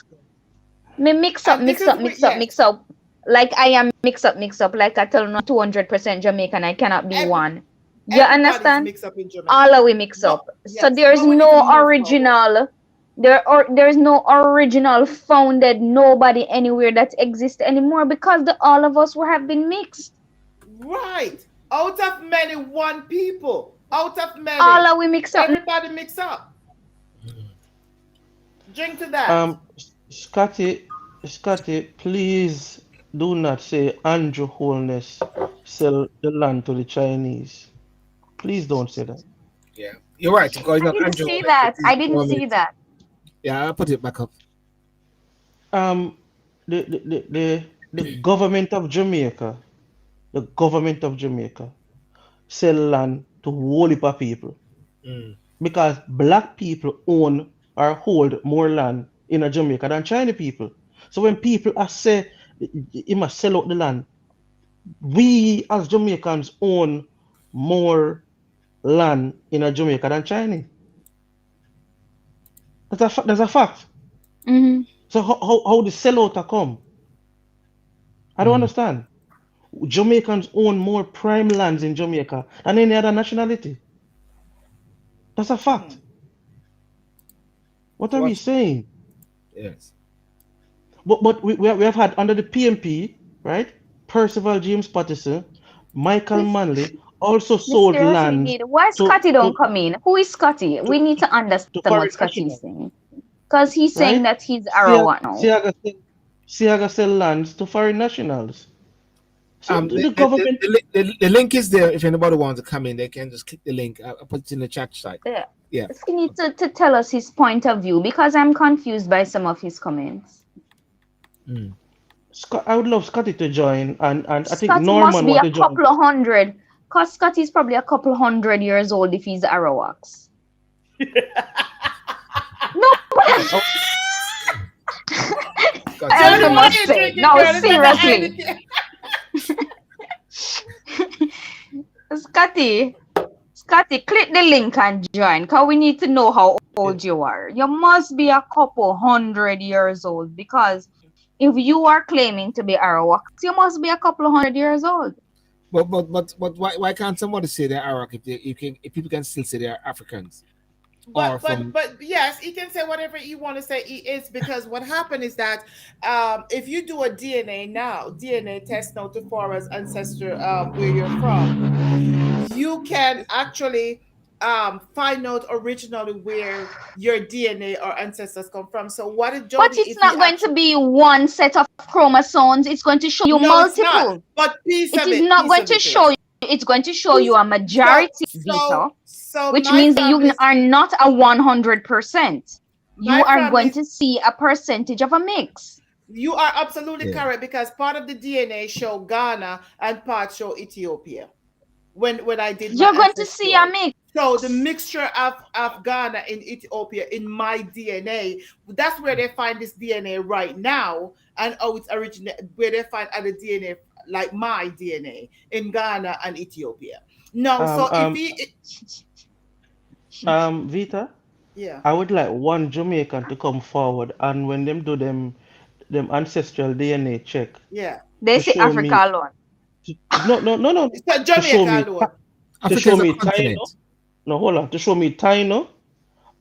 me mix up, And this mix is up, what, mix up, yes, mix up, like I am mix up, like I tell you, 200% Jamaican, I cannot be every, one. You everybody's understand? mixed up in Jamaica. All of we mix No, up. So yes, there's no one no even move forward. original. There's no original founded nobody anywhere that exists anymore because all of us have been mixed. Right. Out of many, one people. Out of All many. of we mix up. Everybody mix up. Drink to that. Um, Scotty, please do not say Andrew Holness sell the land to the Chinese. Please don't say that. Yeah, you're right. Because it's I not didn't Andrew see Holness. that. It is I didn't Thomas. see that. Yeah, I'll put it back up. Um, the government of Jamaica, the government of Jamaica sell land to whole heap of people Mm. because black people own or hold more land in a Jamaica than China people. So when people are say you must sell out the land, we as Jamaicans own more land in a Jamaica than China. That's a fact. Hmm. So how the sellout a come? I don't Mm. understand. Jamaicans own more prime lands in Jamaica than any other nationality. That's a fact. What are we Watch. saying? Yes. But we have had under the PMP, right? Percival James Patterson, Michael Manley also We sold seriously lands need. Why to Scotty to don't come in? Who is Scotty? to, We need to, to to understand what foreign Scotty is nationals, saying. Because he's saying right? that he's Siaga, Arawat now. Siaga, sell- Siaga sell lands to foreign nationals. So The, the the, government. the link is there. If anybody wants to come in, they can just click the link. I'll put it in the chat site. Yeah. Yeah. He needs to tell us his point of view because I'm confused by some of his comments. I would love Scotty to join, and I think Scotty must Norman be want a to join. couple of hundred. Because Scotty's probably a couple 100 years old if he's Arawaks. No, I must say. No, seriously. Scotty, click the link and join because we need to know how old you are. You must be a couple 100 years old because if you are claiming to be Arawaks, you must be a couple of 100 years old. But why can't somebody say they're Arawak if people can still say they're Africans? But yes, he can say whatever he want to say he is, because what happened is that if you do a DNA test now to Forest ancestor where you're from, you can actually find out originally where your DNA or ancestors come from. So what it But it's not going to be one set of chromosomes. It's going to show you multiple. It's not. But it is not going to show you. It's going to show you a majority, Vita, which means that you are not a 100%. You are going to see a percentage of a mix. You are absolutely correct, because part of the DNA show Ghana and part show Ethiopia. When I did, you're going to see a mix. So the mixture of Ghana and Ethiopia in my DNA, that's where they find this DNA right now, and it's where they find other DNA like my DNA in Ghana and Ethiopia. No, Vita, yeah, I would like one Jamaican to come forward, and when them do them ancestral DNA check, they say Africa alone. No. It's a Jamaica alone. To show me Taino. No, hold on. To show me Taino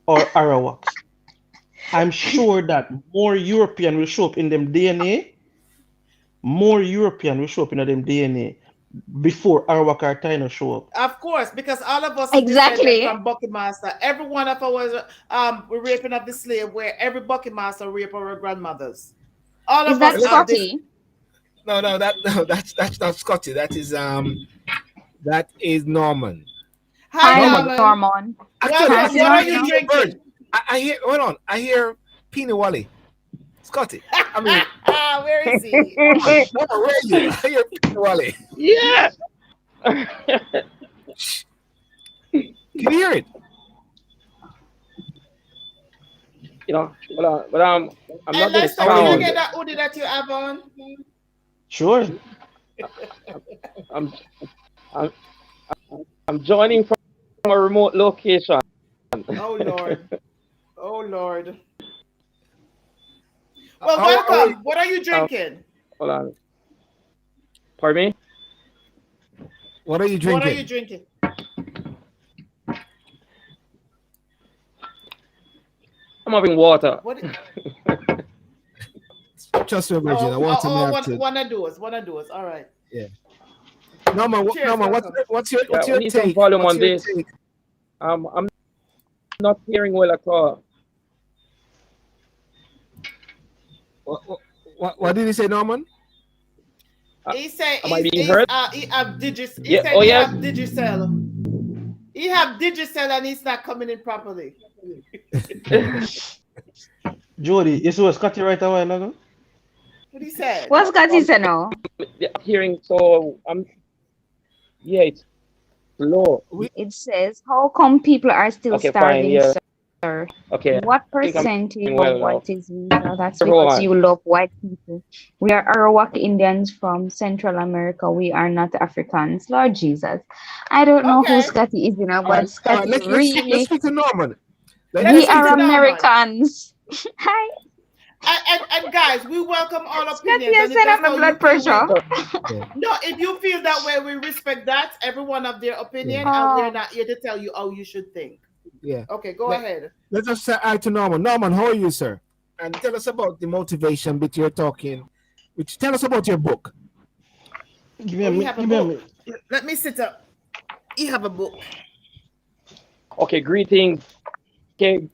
or Arawaks. I'm sure that more European will show up in them DNA. More European will show up in them DNA before Arawak or Taino show up. Of course, because all of us exactly from Buckmaster. Every one of us were raping of the slave, where every Buckmaster raped our grandmothers. All of us. Is that Scotty? No, that's not Scotty. That is Norman. Hi, Norman. What are you drinking? I hear. Hold on. I hear Peanut Wally. Scotty. I mean, where is he? Where are you? I hear Peanut Wally. Yeah. Can you hear it? You know, but I'm not going to sound. Can you get that hoodie that you have on? Sure. I'm joining from a remote location. Oh Lord. Well, welcome. What are you drinking? Hold on. Pardon me? What are you drinking? I'm having water. Trust me, Virgin. One of those. All right. Yeah. Norman, what's your need take? Some volume on this. I'm not hearing well at all. What did he say, Norman? He said am I being heard? He have Digicel. He have Digicel and he's not coming in properly. Jody, you saw Scotty right away, no? What he said? What's Scotty said now? Hearing, so it's low. It says, how come people are still starving, sir? Okay. What percentage of white is Vita? That's because you love white people. We are Arawak Indians from Central America. We are not Africans. Lord Jesus. I don't know who Scotty is, but Scotty really... Let's speak to Norman. We are Americans. Hi. And guys, we welcome all opinions. Scotty set up my blood pressure. No, if you feel that way, we respect that. Everyone have their opinion, and we're not here to tell you how you should think. Yeah. Okay, go ahead. Let's just say hi to Norman. Norman, how are you, sir? And tell us about the motivation that you're talking. Tell us about your book. Give me a minute. Let me sit up. You have a book. Okay, greetings. Okay,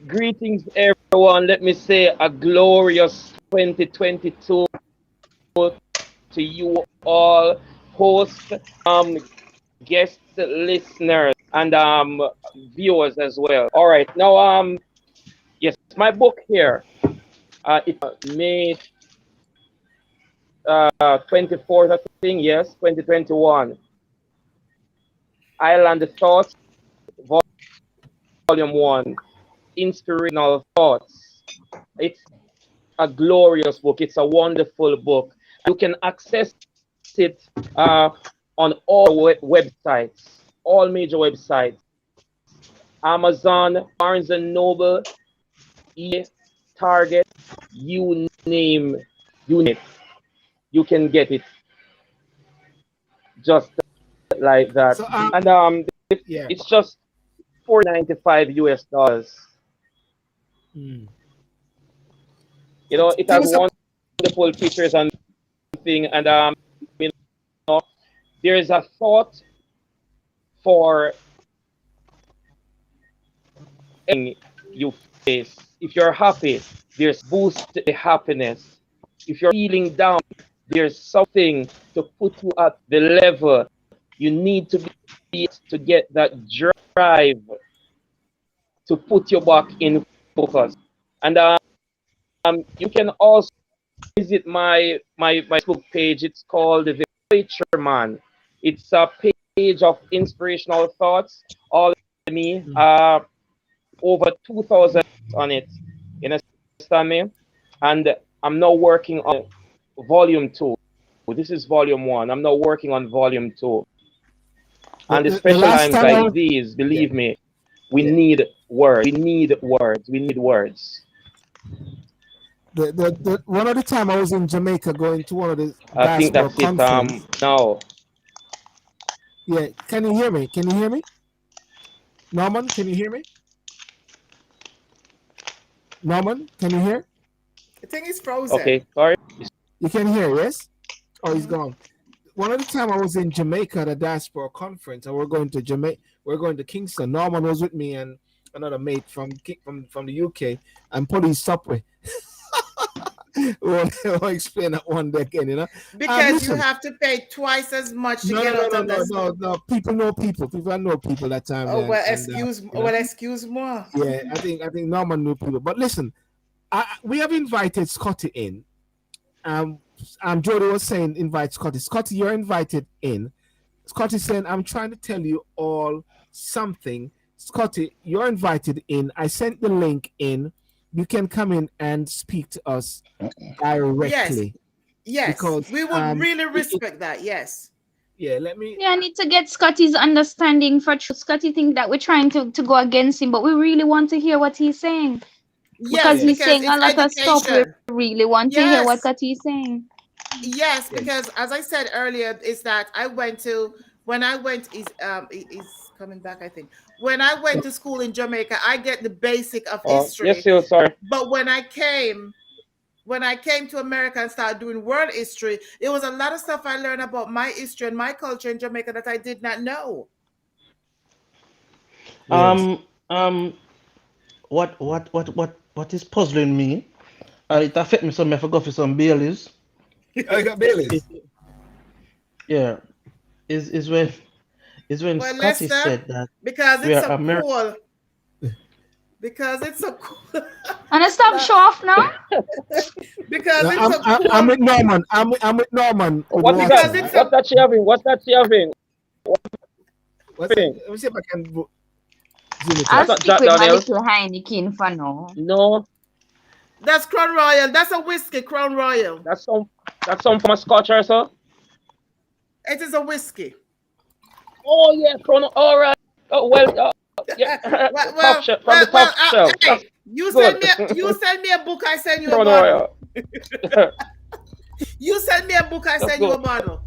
greetings, everyone. Let me say a glorious 2022 to to you all, hosts, guest listeners, and viewers as well. All right, now yes, my book here. It's May 24th, I think. Yes, 2021. Island Thoughts, Volume 1, Inspirational Thoughts. It's a glorious book. It's a wonderful book. You can access it on all websites, all major websites. Amazon, Barnes and Noble, Target, you name it. You can get it just like that. So And yeah. it's just $4.95 US. Mm. You know, it Give has us a wonderful pictures and thing, and you know, there is a thought for anything you face. If you're happy, there's boost the happiness. If you're feeling down, there's something to put you at the level you need to be to get that drive to put you back in focus. And you can also visit my Facebook page. It's called The Preacher Man. It's a page of inspirational thoughts. All me, over 2,000 on it. You understand me? And I'm now working on volume 2. This is volume 1. I'm now working on volume 2. And the the special last times time like these, believe me, we need words. We need words. We need words. the one of the time I was in Jamaica going to one of the I think diaspora that's it. conference. Now. Yeah, can you hear me? Can you hear me? Norman, can you hear me? Norman, can you hear? I think it's frozen. Okay, sorry. You can hear, yes? Oh, he's gone. One of the time I was in Jamaica at a diaspora conference, and we're going to Jamaica. We're going to Kingston. Norman was with me and another mate from the UK, and police subway. We'll explain that one day again, you know. Because you listen. have to pay twice as much to No, get out of this. no. People know people. People know people that time. Oh, well, and, excuse you know, excuse more. Yeah, I think Norman knew people. But listen, we have invited Scotty in. Jody was saying invite Scotty. Scotty, you're invited in. Scotty saying, I'm trying to tell you all something. Scotty, you're invited in. I sent the link in. You can come in and speak to us directly. Yes. Because we would really respect that. Yes. Yeah, let me. Yeah, I need to get Scotty's understanding for true. Scotty think that we're trying to go against him, but we really want to hear what he's saying. Yes, because he's saying a lot of stuff. We really want to hear what Scotty's saying. Yes, because as I said earlier, is that when I went is coming back, I think. When I went to school in Jamaica, I get the basic of history. Yes, you're sorry. But when I came to America and started doing world history, there was a lot of stuff I learned about my history and my culture in Jamaica that I did not know. Yes. What is puzzling me? It affect me some. I forgot for some Baileys. I got Baileys. Yeah, is when Scotty Lester, said that because it's so cool. Because it's so cool. And stop show off now. Because no, it's so cool. I'm with Norman. I'm with Norman. What's that she having? What's that she having? Let me see if I can. I'll stick with my little Heineken for now. No. That's Crown Royal. That's a whiskey, Crown Royal. That's some from a Scotch or so? It is a whiskey. Oh yeah, Crown. All right. Oh well. Yeah. Top shelf, from the top shelf. Hey, you send me a book, I send you a Crown bottle. Royal. You send me a book, I send you a bottle.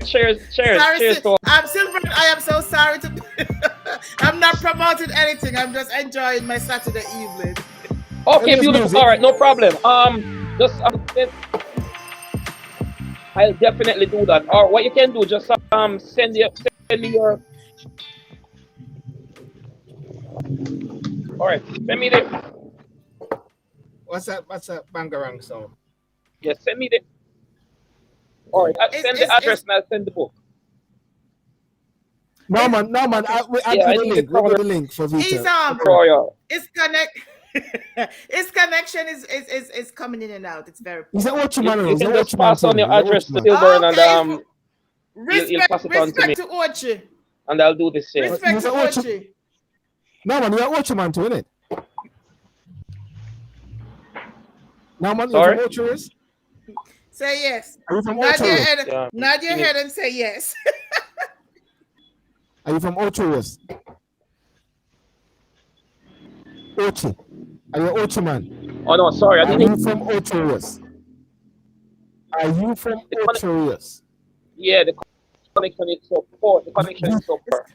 Cheers. Sorry, I'm Silver. I am so sorry to. I'm not promoting anything. I'm just enjoying my Saturday evening. Okay, beautiful. All right, no problem. I'll definitely do that. Or what you can do, just send me your. All right, send me the. What's that bangarang song? Yeah, send me the. All right, Is send the address and I'll send the book. Norman, okay. I'll Yeah, do I the need the link. We'll do cover the link for He's Vita. Royal. his connect his connection is coming in and out. It's very He's a poor. watch You, man. you He's a can just watch man pass on thing. your He's a address watch to man. Silburn and Okay, he'll pass it on to me respect to Ochi. and I'll do the same. Respect He's to a watch. Ochi. Norman, you're a watch man too, isn't it? Norman, you're from Sorry? Ocho? Say yes. Are you from Nod your Ocho? head. Yeah. Nod your head and say yes. Are you from Ocho? Ocho. Are you Ocho man? Oh no, sorry, I Are didn't. you from Ocho? Are you from Ocho? Yeah, the connection is so poor. The connection is so poor.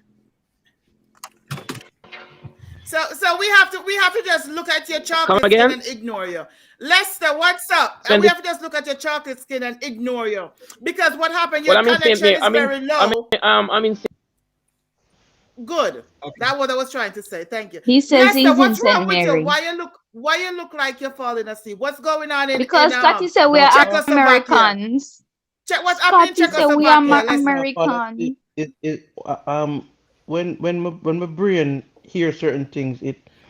So we have to just look at your chocolate Come again? skin and ignore you. Lester, what's up? Send And we it. have to just look at your chocolate skin and ignore you. Because what happened, Well, your I'm in connection St. is very low. I'm in Good. That's what I was trying to say. Thank you. He says Lester, he's in what's St. wrong with you? Mary. Why you look like you're falling asleep? What's going on in Because Scotty said we no, are Czechoslovakia? Americans. Check what's happening in Scotty said we are Czechoslovakia. Lester. American. When my brain hears certain things,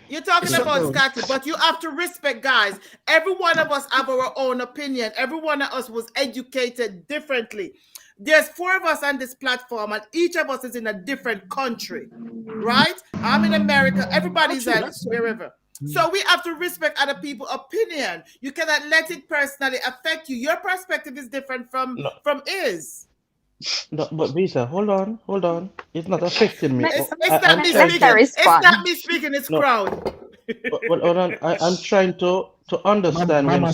You're talking about Scotty, but you have to respect, guys. Every one of us have our own opinion. Every one of us was educated differently. There's 4 of us on this platform, and each of us is in a different country, right? I'm in America. Everybody's in wherever. So we have to respect other people's opinion. You cannot let it personally affect you. Your perspective is different from his. No, but Visa, hold on. It's not affecting me. It's I'm not me trying speaking. to. It's not me speaking. It's No, crowd. but hold on. I'm trying to understand Mama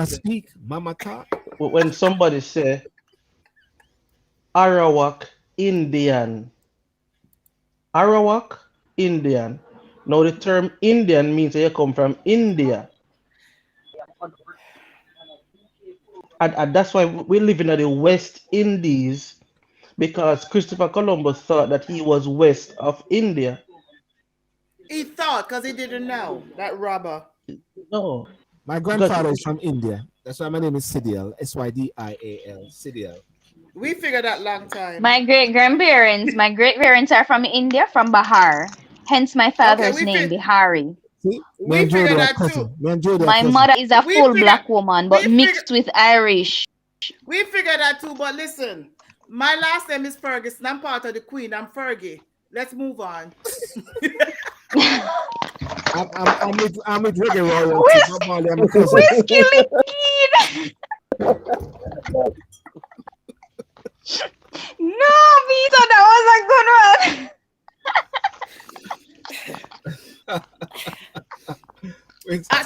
speak. Mama talk. when somebody say Arawak Indian. Arawak Indian. Now the term Indian means that you come from India. And that's why we live in the West Indies, because Christopher Columbus thought that he was west of India. He thought, because he didn't know, that robber. No. My grandfather is from India. That's why my name is Sidial. Sydial. Sidial. We figured that long time. My great-parents are from India, from Bihar. Hence my father's name, Bihari. See? We figured that too. My mother is a full black woman, but mixed with Irish. We figured that too, but listen, my last name is Ferguson. I'm part of the Queen. I'm Fergie. Let's move on. I'm with reggae royalty. Whiskey liquid. No, Vito, that was a good one.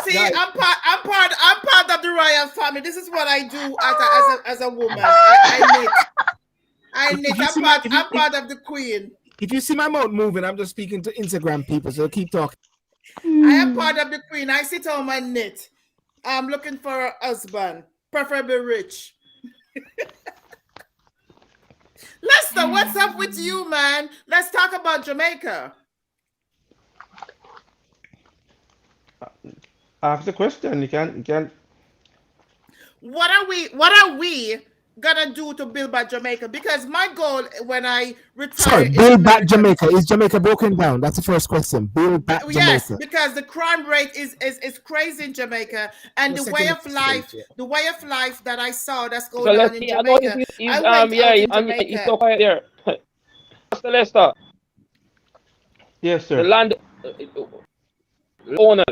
See, I'm part of the royal family. This is what I do as a woman. I knit. I'm part of the Queen. If you see my mouth moving, I'm just speaking to Instagram people, so keep talking. I am part of the Queen. I sit home and knit. I'm looking for a husband, preferably rich. Lester, what's up with you, man? Let's talk about Jamaica. Ask the question. You can. What are we gonna do to build back Jamaica? Because my goal when I retire. Sorry, build back Jamaica. Is Jamaica broken down? That's the first question. Build back Jamaica. Yes, because the crime rate is crazy in Jamaica, and the way of life that I saw that's going on in Jamaica. He's so quiet there. Mr. Lester. Yes, sir. The land owners.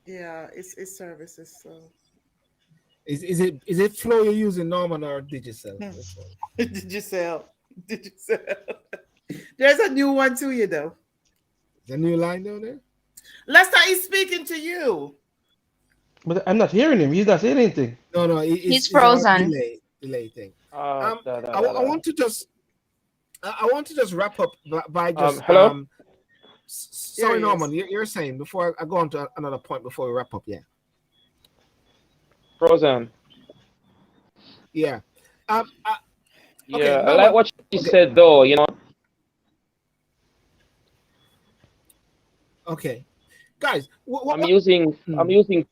Yeah, it's services. So is it flow you're using, Norman, or Digicel? Digicel. There's a new one to you though. The new line down there. Lester is speaking to you. But I'm not hearing him. He's not saying anything. No, he's frozen. Delay thing. I want to just wrap up by just hello. Sorry, Norman, you're saying before I go on to another point before we wrap up. Yeah. Frozen. Yeah. I Norman, like what you said though. Okay. guys. I'm using Hmm.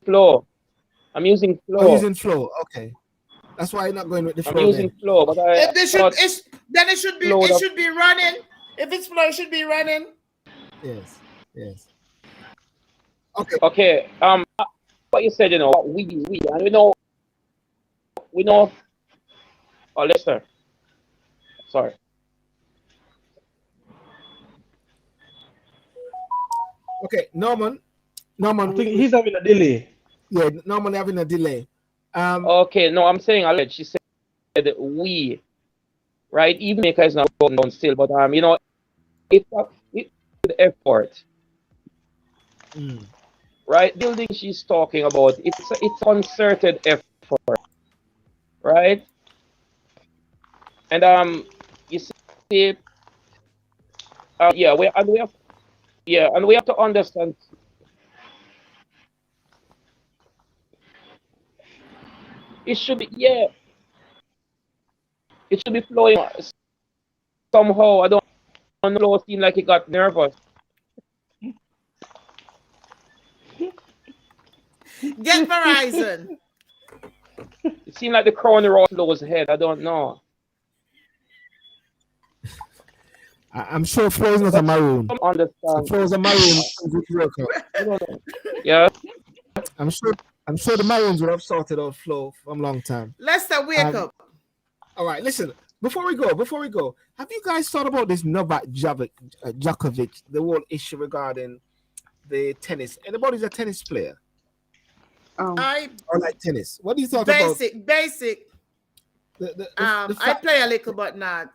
flow. I'm using Oh, flow. using flow. Okay, that's why you're not going with the I'm flow using then. flow, but I They should. thought Then it should be. flow would It have. should be running. If it's flow, it should be running. Yes, yes. Okay, Okay. What you said, and we know. Oh, Lester. Sorry. okay. Norman, I Norman. think he's having a delay. Yeah, Norman having a delay. Okay, no, I'm saying alleged. She said we, right? Even Jamaica is not going down still, but it's the effort, mm, right? Building she's talking about, it's concerted effort, right? And you see, yeah, we have to understand. It should be, yeah, it should be flowing somehow. I don't know. Seem like he got nervous. Get Verizon. It seemed like the crown around Flo's head. I don't know. I'm sure Flo is not a But maroon. some So understand. Flo is a maroon. Good worker. I don't know. Yeah. I'm sure. I'm sure the Maroons would have sorted out Flo from a long time. Lester, wake up. All right, listen. Before we go, have you guys thought about this Novak Djokovic, the whole issue regarding the tennis? Anybody's a tennis player I or like tennis? What do you thought about basic. the I fact, play a little, but not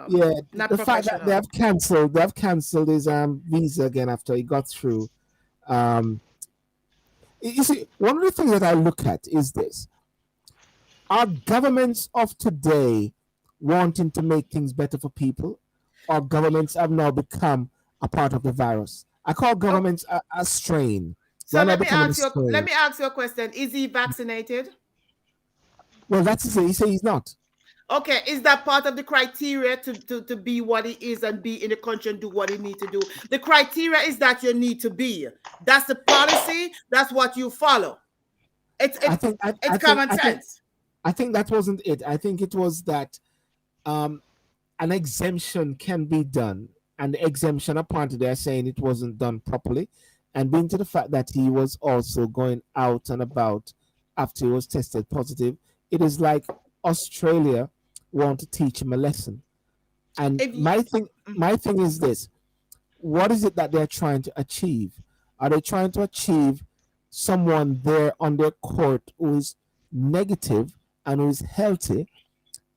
yeah, not the fact that they professional. have cancelled his visa again after he got through. You see, one of the things that I look at is this: are governments of today wanting to make things better for people, or governments have now become a part of the virus? I call Oh, governments a strain. They so are now let me becoming a ask you. Let strain. me ask you a question. Is he vaccinated? Well, that's it. He says he's not. Okay, is that part of the criteria to be what he is and be in the country and do what he need to do? The criteria is that you need to be. That's the policy. That's what you follow. It's I it's think. it's common sense. I think that wasn't it. I think it was that um, an exemption can be done, and the exemption apparently they're saying it wasn't done properly, and being to the fact that he was also going out and about after he was tested positive, it is like Australia want to teach him a lesson. And If you, my thing is this: what is it that they're trying to achieve? Are they trying to achieve someone there on their court who is negative and who is healthy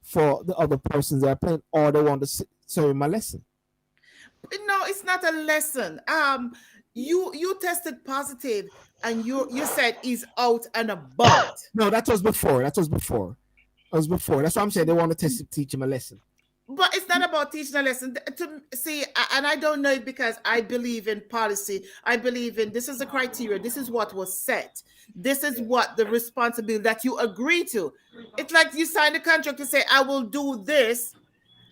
for the other persons they're playing, or they want to show him a lesson? no, it's not a lesson. You tested positive and you said he's out and about. No, that was before. That was before. That was before. That's what I'm saying. They want to teach him a lesson. But it's not about teaching a lesson. To see, and I don't know it because I believe in policy. I believe in this is the criteria. This is what was set. This is what the responsibility that you agree to. It's like you signed a contract to say, I will do this,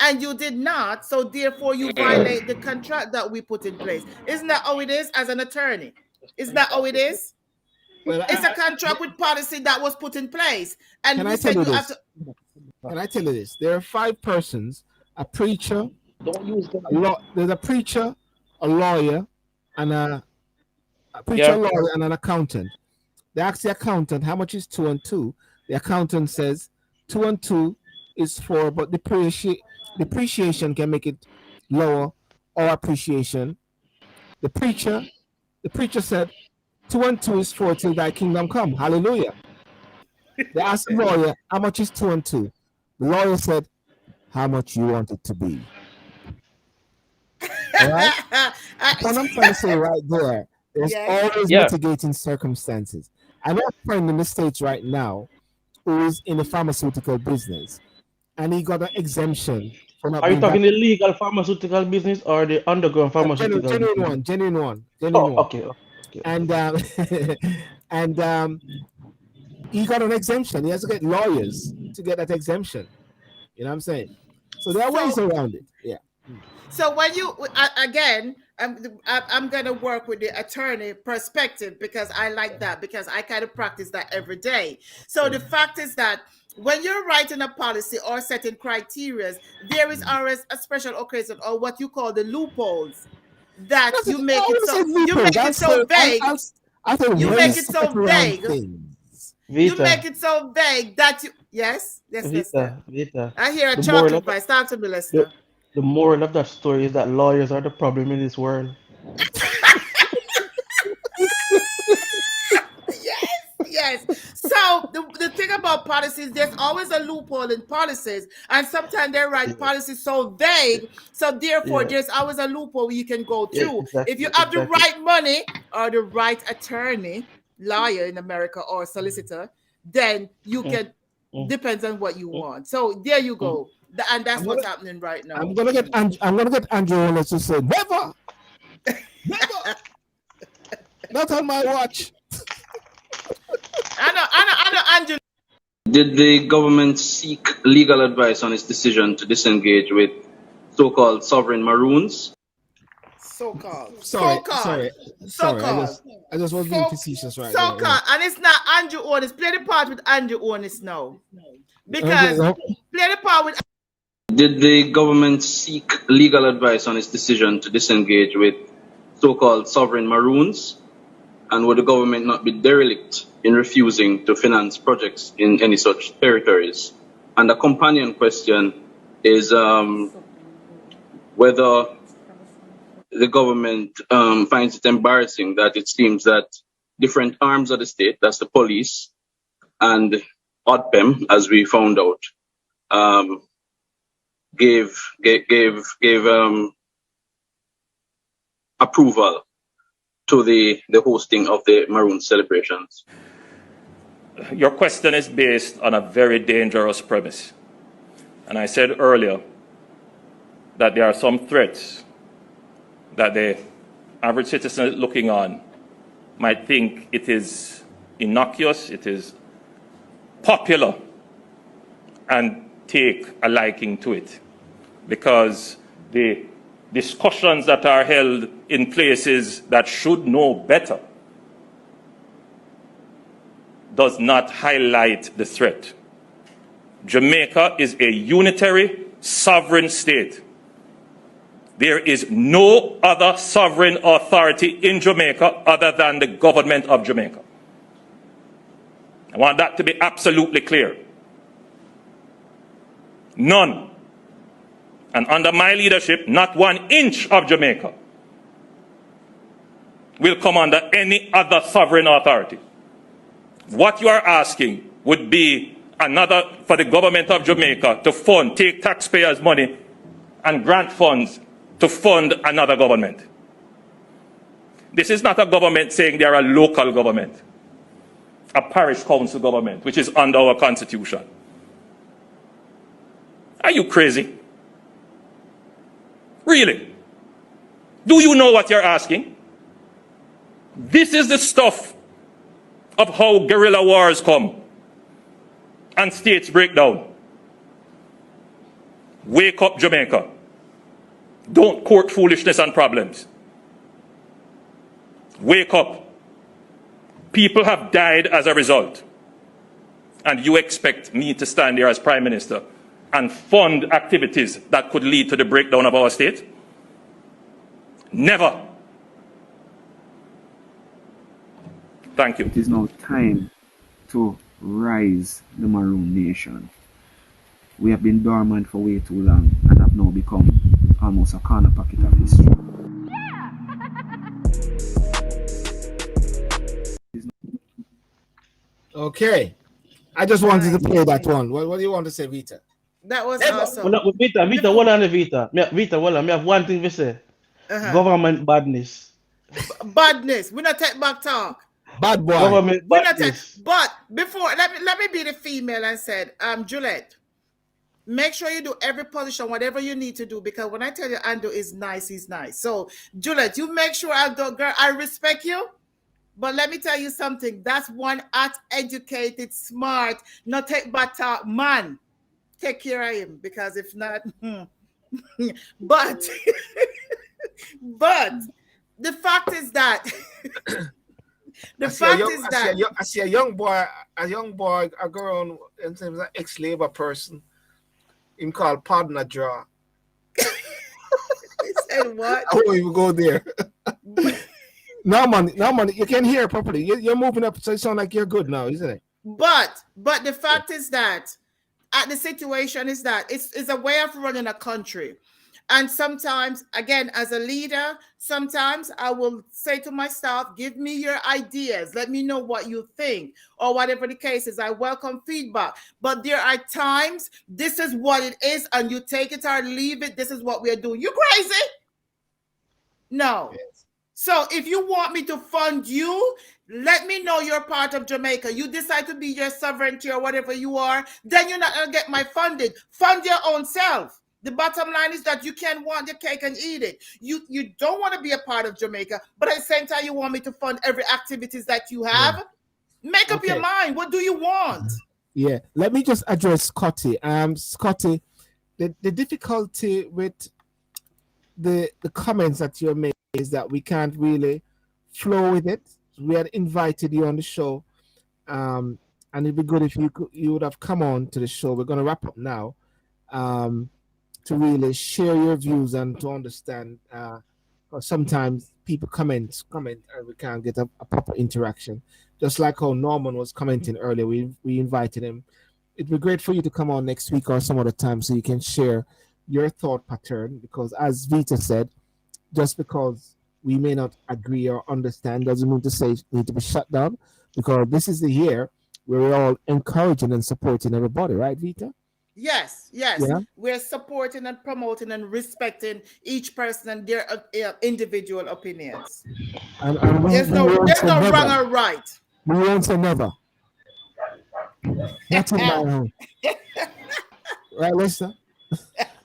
and you did not. So therefore, you violate the contract that we put in place. Isn't that how it is as an attorney? Isn't that how it is? Well, It's a contract with policy that was put in place. And can we I tell said you you have this? to. Can I tell you this? There are 5 persons: a preacher, Don't use them. there's a preacher, a lawyer, and a preacher, Yeah. a lawyer, and an accountant. They ask the accountant how much is 2 and 2. The accountant says 2 and 2 is 4, but depreciation can make it lower, or appreciation. The preacher said 2 and 2 is 4 till thy kingdom come. Hallelujah. They asked the lawyer how much is 2 and 2. The lawyer said how much you want it to be. All right. What I'm trying to say right there, there's Yes. always Yeah. mitigating circumstances. I know a friend in the States right now who is in the pharmaceutical business, and he got an exemption for not Are you being talking the legal pharmaceutical business or the underground pharmaceutical genuine business? genuine Oh, one. okay. Okay. And and he got an exemption. He has to get lawyers to get that exemption. You know what I'm saying? So there are ways So around it. Yeah. So when you again, I'm gonna work with the attorney perspective because I like that, because I kind of practice that every day. So the fact is that when you're writing a policy or setting criteria, there is always a special occasion or what you call the loopholes that That's it. you I make it want to so say you loopholes. make it so vague. I think You ways make to it skirt so around vague. things. You Vita, make it so vague that you yes, Lester. Vita. I hear a The moral chocolate of that, voice. Talk to me, the, Lester. the moral of that story is that lawyers are the problem in this world. Yes. So the thing about policies, there's always a loophole in policies, and sometimes they write Yeah, policies so vague. So therefore, yeah, there's always a loophole you can go yeah, through if you exactly, have the exactly. right money or the right attorney, lawyer in America or solicitor. Then you Mm, can mm, depends on what you mm, want. So there you mm. go, and I'm that's gonna what's happening right I'm now. gonna get I'm gonna get Andrew Wallace to say never, never, not on my watch. I know, Andrew. Did the government seek legal advice on its decision to disengage with so-called sovereign Maroons? So-called, Sorry, so-called, sorry. so-called. I just was being So facetious right so there. Yeah. called, and it's not Andrew Onis. Play the part with Andrew Onis now, Okay. because play the part with Did the government seek legal advice on its decision to disengage with so-called sovereign Maroons? And would the government not be derelict in refusing to finance projects in any such territories? And a companion question is whether the government finds it embarrassing that it seems that different arms of the state, that's the police and ODPEM, as we found out, gave approval to the hosting of the Maroon celebrations. Your question is based on a very dangerous premise. And I said earlier that there are some threats that the average citizen looking on might think it is innocuous, it is popular, and take a liking to it. Because the discussions that are held in places that should know better does not highlight the threat. Jamaica is a unitary, sovereign state. There is no other sovereign authority in Jamaica other than the government of Jamaica. I want that to be absolutely clear. None. And under my leadership, not 1 inch of Jamaica will come under any other sovereign authority. What you are asking would be another for the government of Jamaica to fund, take taxpayers' money and grant funds to fund another government. This is not a government saying they are a local government, a parish council government, which is under our constitution. Are you crazy? Really? Do you know what you're asking? This is the stuff of how guerrilla wars come and states break down. Wake up, Jamaica. Don't court foolishness and problems. Wake up. People have died as a result. And you expect me to stand here as Prime Minister and fund activities that could lead to the breakdown of our state? Never. Thank you. It is now time to rise the Maroon Nation. We have been dormant for way too long and have now become almost a corner pocket of history. Okay. I just wanted to play that one. What do you want to say, Vita? that was awesome. Well, Vita, hold on, Vita. Vita, hold on. I have one thing to say. Government badness. Badness. We not take back talk. Bad boy. Government We not take. badness. But before, let me be the female and said, Juliet, make sure you do every position, whatever you need to do, because when I tell you Andrew is nice, he's nice. So Juliet, you make sure girl, I respect you. But let me tell you something. That's one educated, smart, not take back talk man. Take care of him, because if not, but But the fact is that I see a young boy, a girl, and an ex-labor person, him called partner draw. He said what? I won't even go there. No money, you can hear properly. You're moving up, so it sounds like you're good now, isn't it? But the fact is that the situation is that it's a way of running a country. And sometimes, again, as a leader, sometimes I will say to my staff, give me your ideas. Let me know what you think, or whatever the case is. I welcome feedback. But there are times, this is what it is, and you take it or leave it. This is what we are doing. You crazy? No. Yes. So if you want me to fund you, let me know you're part of Jamaica. You decide to be your sovereignty or whatever you are, then you're not going to get my funding. Fund your own self. The bottom line is that you can want the cake and eat it. You don't want to be a part of Jamaica, but at the same time, you want me to fund every activities that you have. Yeah. Make up your mind. What do you want? Yeah. Let me just address Scotty. Scotty, the difficulty with the comments that you made is that we can't really flow with it. We had invited you on the show, and it'd be good if you would have come on to the show. We're going to wrap up now. To really share your views and to understand, sometimes people comment and we can't get a proper interaction. Just like how Norman was commenting earlier, we invited him. It'd be great for you to come on next week or some other time so you can share your thought pattern, because as Vita said, just because we may not agree or understand doesn't mean to say it need to be shut down, because this is the year where we're all encouraging and supporting everybody, right, Vita? Yes. Yeah. We're supporting and promoting and respecting each person and their individual opinions. And there's no wrong or right. We won't say never. That's in my own. Right, Lester?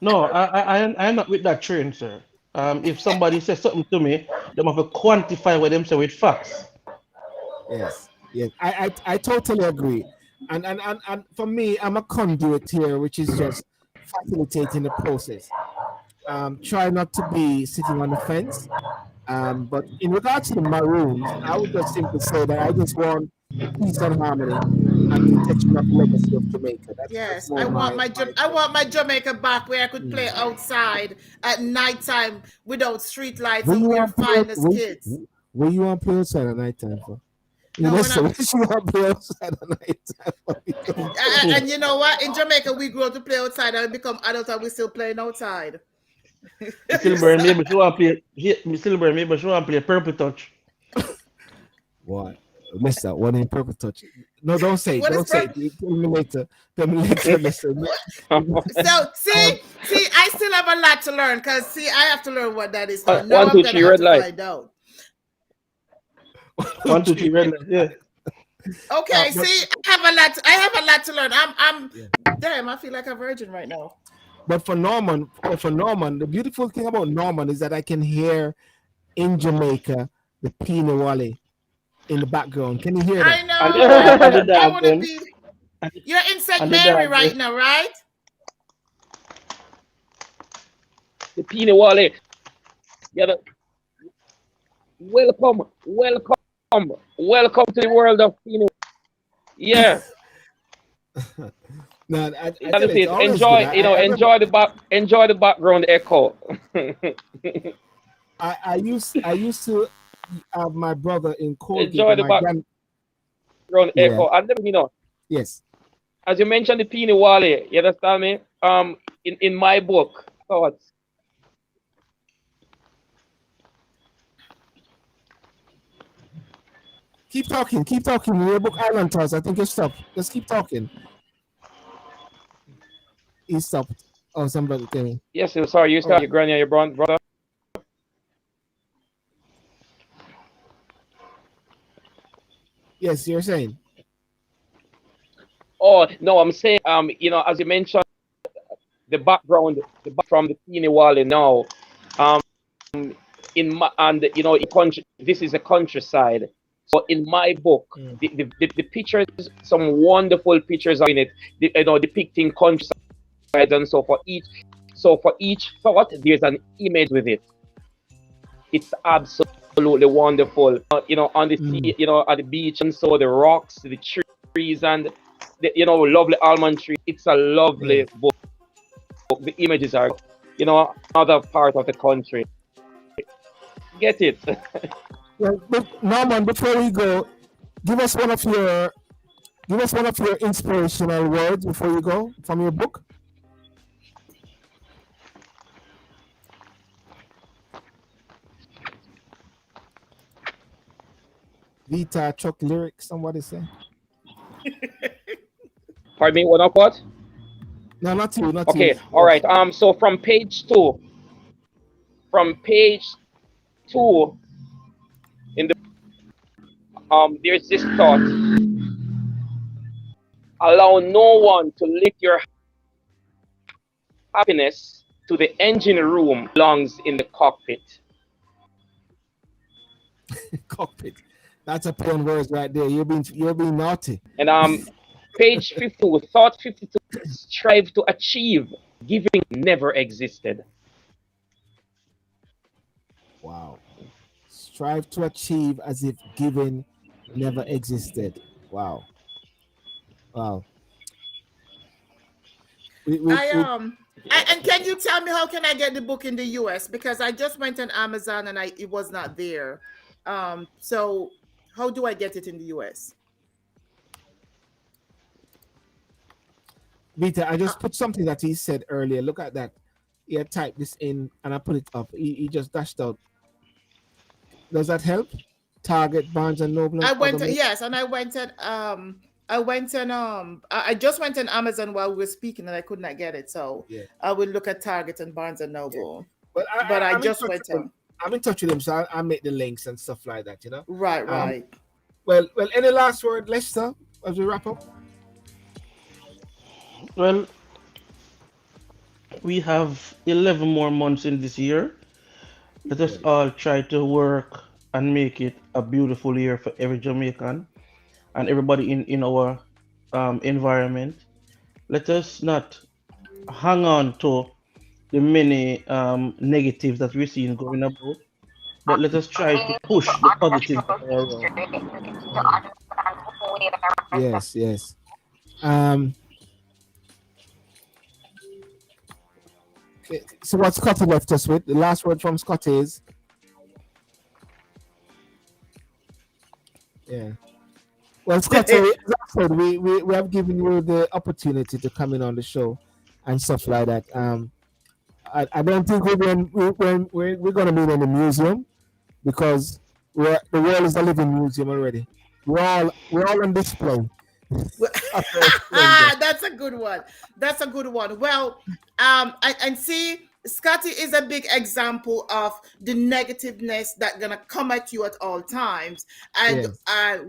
No, I'm not with that train, sir. If somebody says something to me, they have to quantify what them say with facts. Yes. I totally agree. And for me, I'm a conduit here, which is just facilitating the process. Try not to be sitting on the fence. But in regards to the Maroons, I would just simply say that I just want peace and harmony and protection of the legacy of Jamaica. Yes, I want my Jamaica back, where I could play outside at nighttime without street lights and we're fine as kids. Where you want to play outside at nighttime for? No, and you know what? In Jamaica, we grew up to play outside and become adults and we're still playing outside. Silver, maybe she want to play Purple Touch. What? Missed that one in Purple Touch. No, don't say it. Don't say it. Tell me later. Listen. So, see, I still have a lot to learn, because, I have to learn what that is. Now 1, 2, 3, red light. Find out. 1, 2, 3, red light. Yeah. Okay, I have a lot to learn. I'm damn, I feel like a virgin right now. But for Norman, the beautiful thing about Norman is that I can hear in Jamaica the Pina Wale in the background. Can you hear that? I know. I want to be. You're in St. Mary right now, right? The Pina Wale. Yeah. Welcome to the world of Pina. Yeah. No, enjoy the background echo. I used to have my brother in Colgate. Enjoy the background echo, and then Yes. As you mentioned, the Pina Wale, you understand me? In my book, thoughts. Keep talking. Your book Island Toss. I think you stopped. Just keep talking. He stopped. Oh, somebody came in. Yes, sorry, you start your granny and your brother. Yes, you're saying. Oh no, I'm saying as you mentioned, the background from the Pina Wale now, this is a countryside. So in my book, the pictures, some wonderful pictures are in it, depicting countryside and so for each thought there's an image with it. It's absolutely wonderful. On the sea, at the beach, and so the rocks, the trees, and the lovely almond tree. It's a lovely book. The images are, another part of the country. Get it? Well, Norman, before we go, give us one of your inspirational words before you go from your book. Vita Chuck lyrics, somebody say. Pardon me, what? No, not you, not Okay, you. all right. So from page 2, in the there's this thought: allow no one to lift your happiness to the engine room belongs in the cockpit. Cockpit. That's a plain words right there. You're being naughty. And page 52, thought 52: strive to achieve. Giving never existed. Wow. Strive to achieve as if giving never existed. Wow. Wow. And can you tell me how can I get the book in the US? Because I just went on Amazon and it was not there. So how do I get it in the US? Vita, I just put something that he said earlier. Look at that. He had typed this in and I put it up. He just dashed out. Does that help? Target, Barnes and Noble. I just went on Amazon while we were speaking and I could not get it. So I will look at Target and Barnes and Noble. Yeah. But I just went on. I'm in touch with him, so I'll make the links and stuff like that, Right. Well, any last word, Lester, as we wrap up? Well, we have 11 more months in this year. Let us all try to work and make it a beautiful year for every Jamaican and everybody in our environment. Let us not hang on to the many negatives that we're seeing going about, but let us try to push the positive around. Yes. So what Scotty left us with, the last word from Scotty is, well, Scotty, as I said, we have given you the opportunity to come in on the show and stuff like that. I don't think we're going to meet in the museum because the world is a living museum already. We're all on display. That's a good one. Well, and see, Scotty is a big example of the negativeness that's gonna come at you at all times, and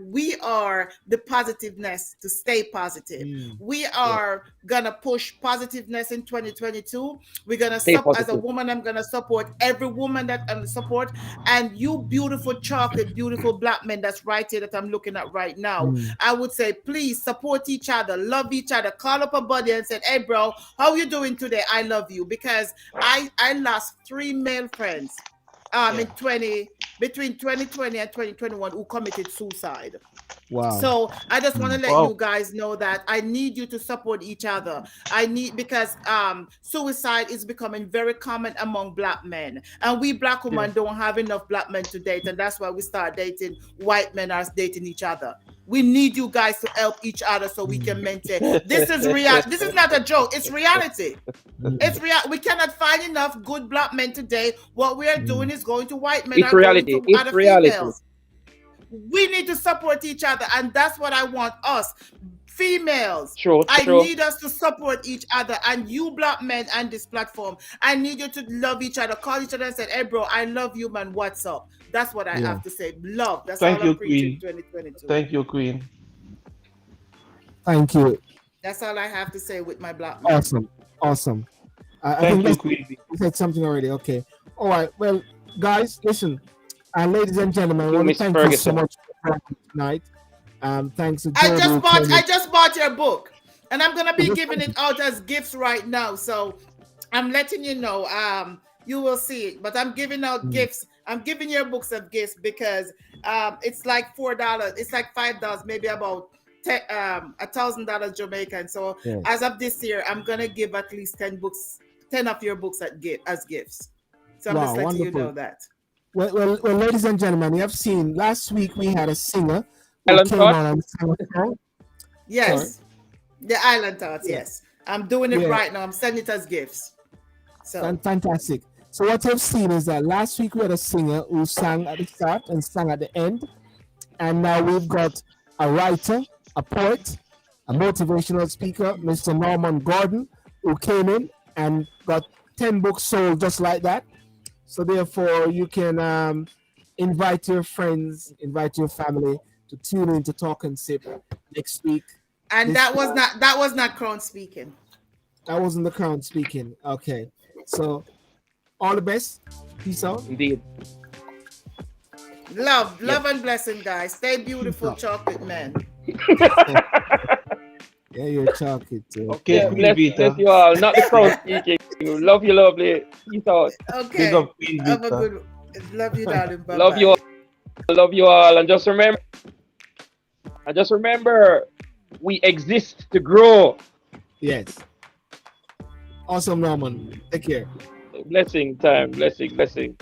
we are the positiveness to stay positive. We are gonna push positiveness in 2022. We're gonna support as a woman. I'm gonna support every woman that I'm support, and you beautiful chocolate, beautiful black men that's right here that I'm looking at right now. I would say please support each other, love each other, call up a buddy and say, hey bro, how you doing today? I love you, because I lost 3 male friends between 2020 and 2021 who committed suicide. Wow. So I just want to let you guys know that I need you to support each other. Because suicide is becoming very common among black men, and we black women don't have enough black men to date, and that's why we start dating white men as dating each other. We need you guys to help each other so we can maintain. This is real. This is not a joke. It's reality. It's real. We cannot find enough good black men today. What we are doing is going to white men. It's reality. It's reality. Females. We need to support each other, and that's what I want us females. I need us to support each other, and you black men and this platform, I need you to love each other, call each other and say, hey bro, I love you, man, what's up? That's what I have to say. Love. That's all I'm preaching 2022. Thank you, Queen. Thank you. That's all I have to say with my black man. Awesome. Thank you, Queen. You said something already. Okay. All right. Well, guys, listen. Ladies and gentlemen, I want to thank you so much for tonight. Thanks to I just bought your book, and I'm gonna be giving it out as gifts right now. So I'm letting you know. You will see it, but I'm giving out gifts I'm giving you books of gifts because it's like $4. It's like $5, maybe about $1,000 Jamaican. So Yes. as of this year, I'm gonna give at least 10 books, 10 of your books as gifts. So I'm Wow, just letting you wonderful. know that. Well, ladies and gentlemen, you have seen last week we had a singer who Island came Thoughts? on and sang a song. Yes, the Island Thoughts. Yeah. Yes, I'm doing it Yeah. right now. I'm sending it as gifts. So Fantastic. So what you've seen is that last week we had a singer who sang at the start and sang at the end, and now we've got a writer, a poet, a motivational speaker, Mr. Norman Gordon, who came in and got 10 books sold just like that. So therefore, you can invite your friends, invite your family to tune in to Talk and Sip next week. and This- that was not Crown speaking. That wasn't the Crown speaking. Okay. So all the best. Peace out. Indeed. Love and blessing, guys. Stay beautiful, Peace chocolate man. Yeah, you're chocolate too. Okay, Yeah, Queen Vita. bless you all. Not the crowd speaking. Love you, lovely. Peace out. Okay. Big up Queen Have a Vita. good. Love you, darling. Bye. Love you all. Love you all. And just remember, we exist to grow. Yes. Awesome, Norman. Take care. Blessing time. Blessing.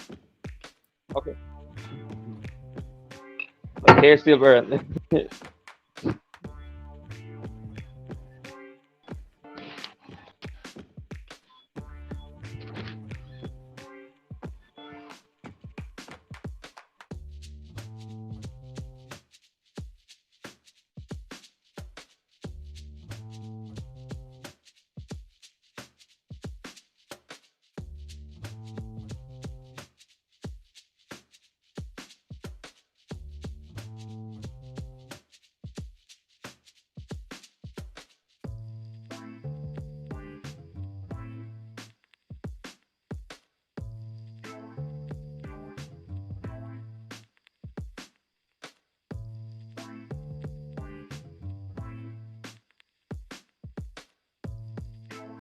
Okay. Okay, Silver.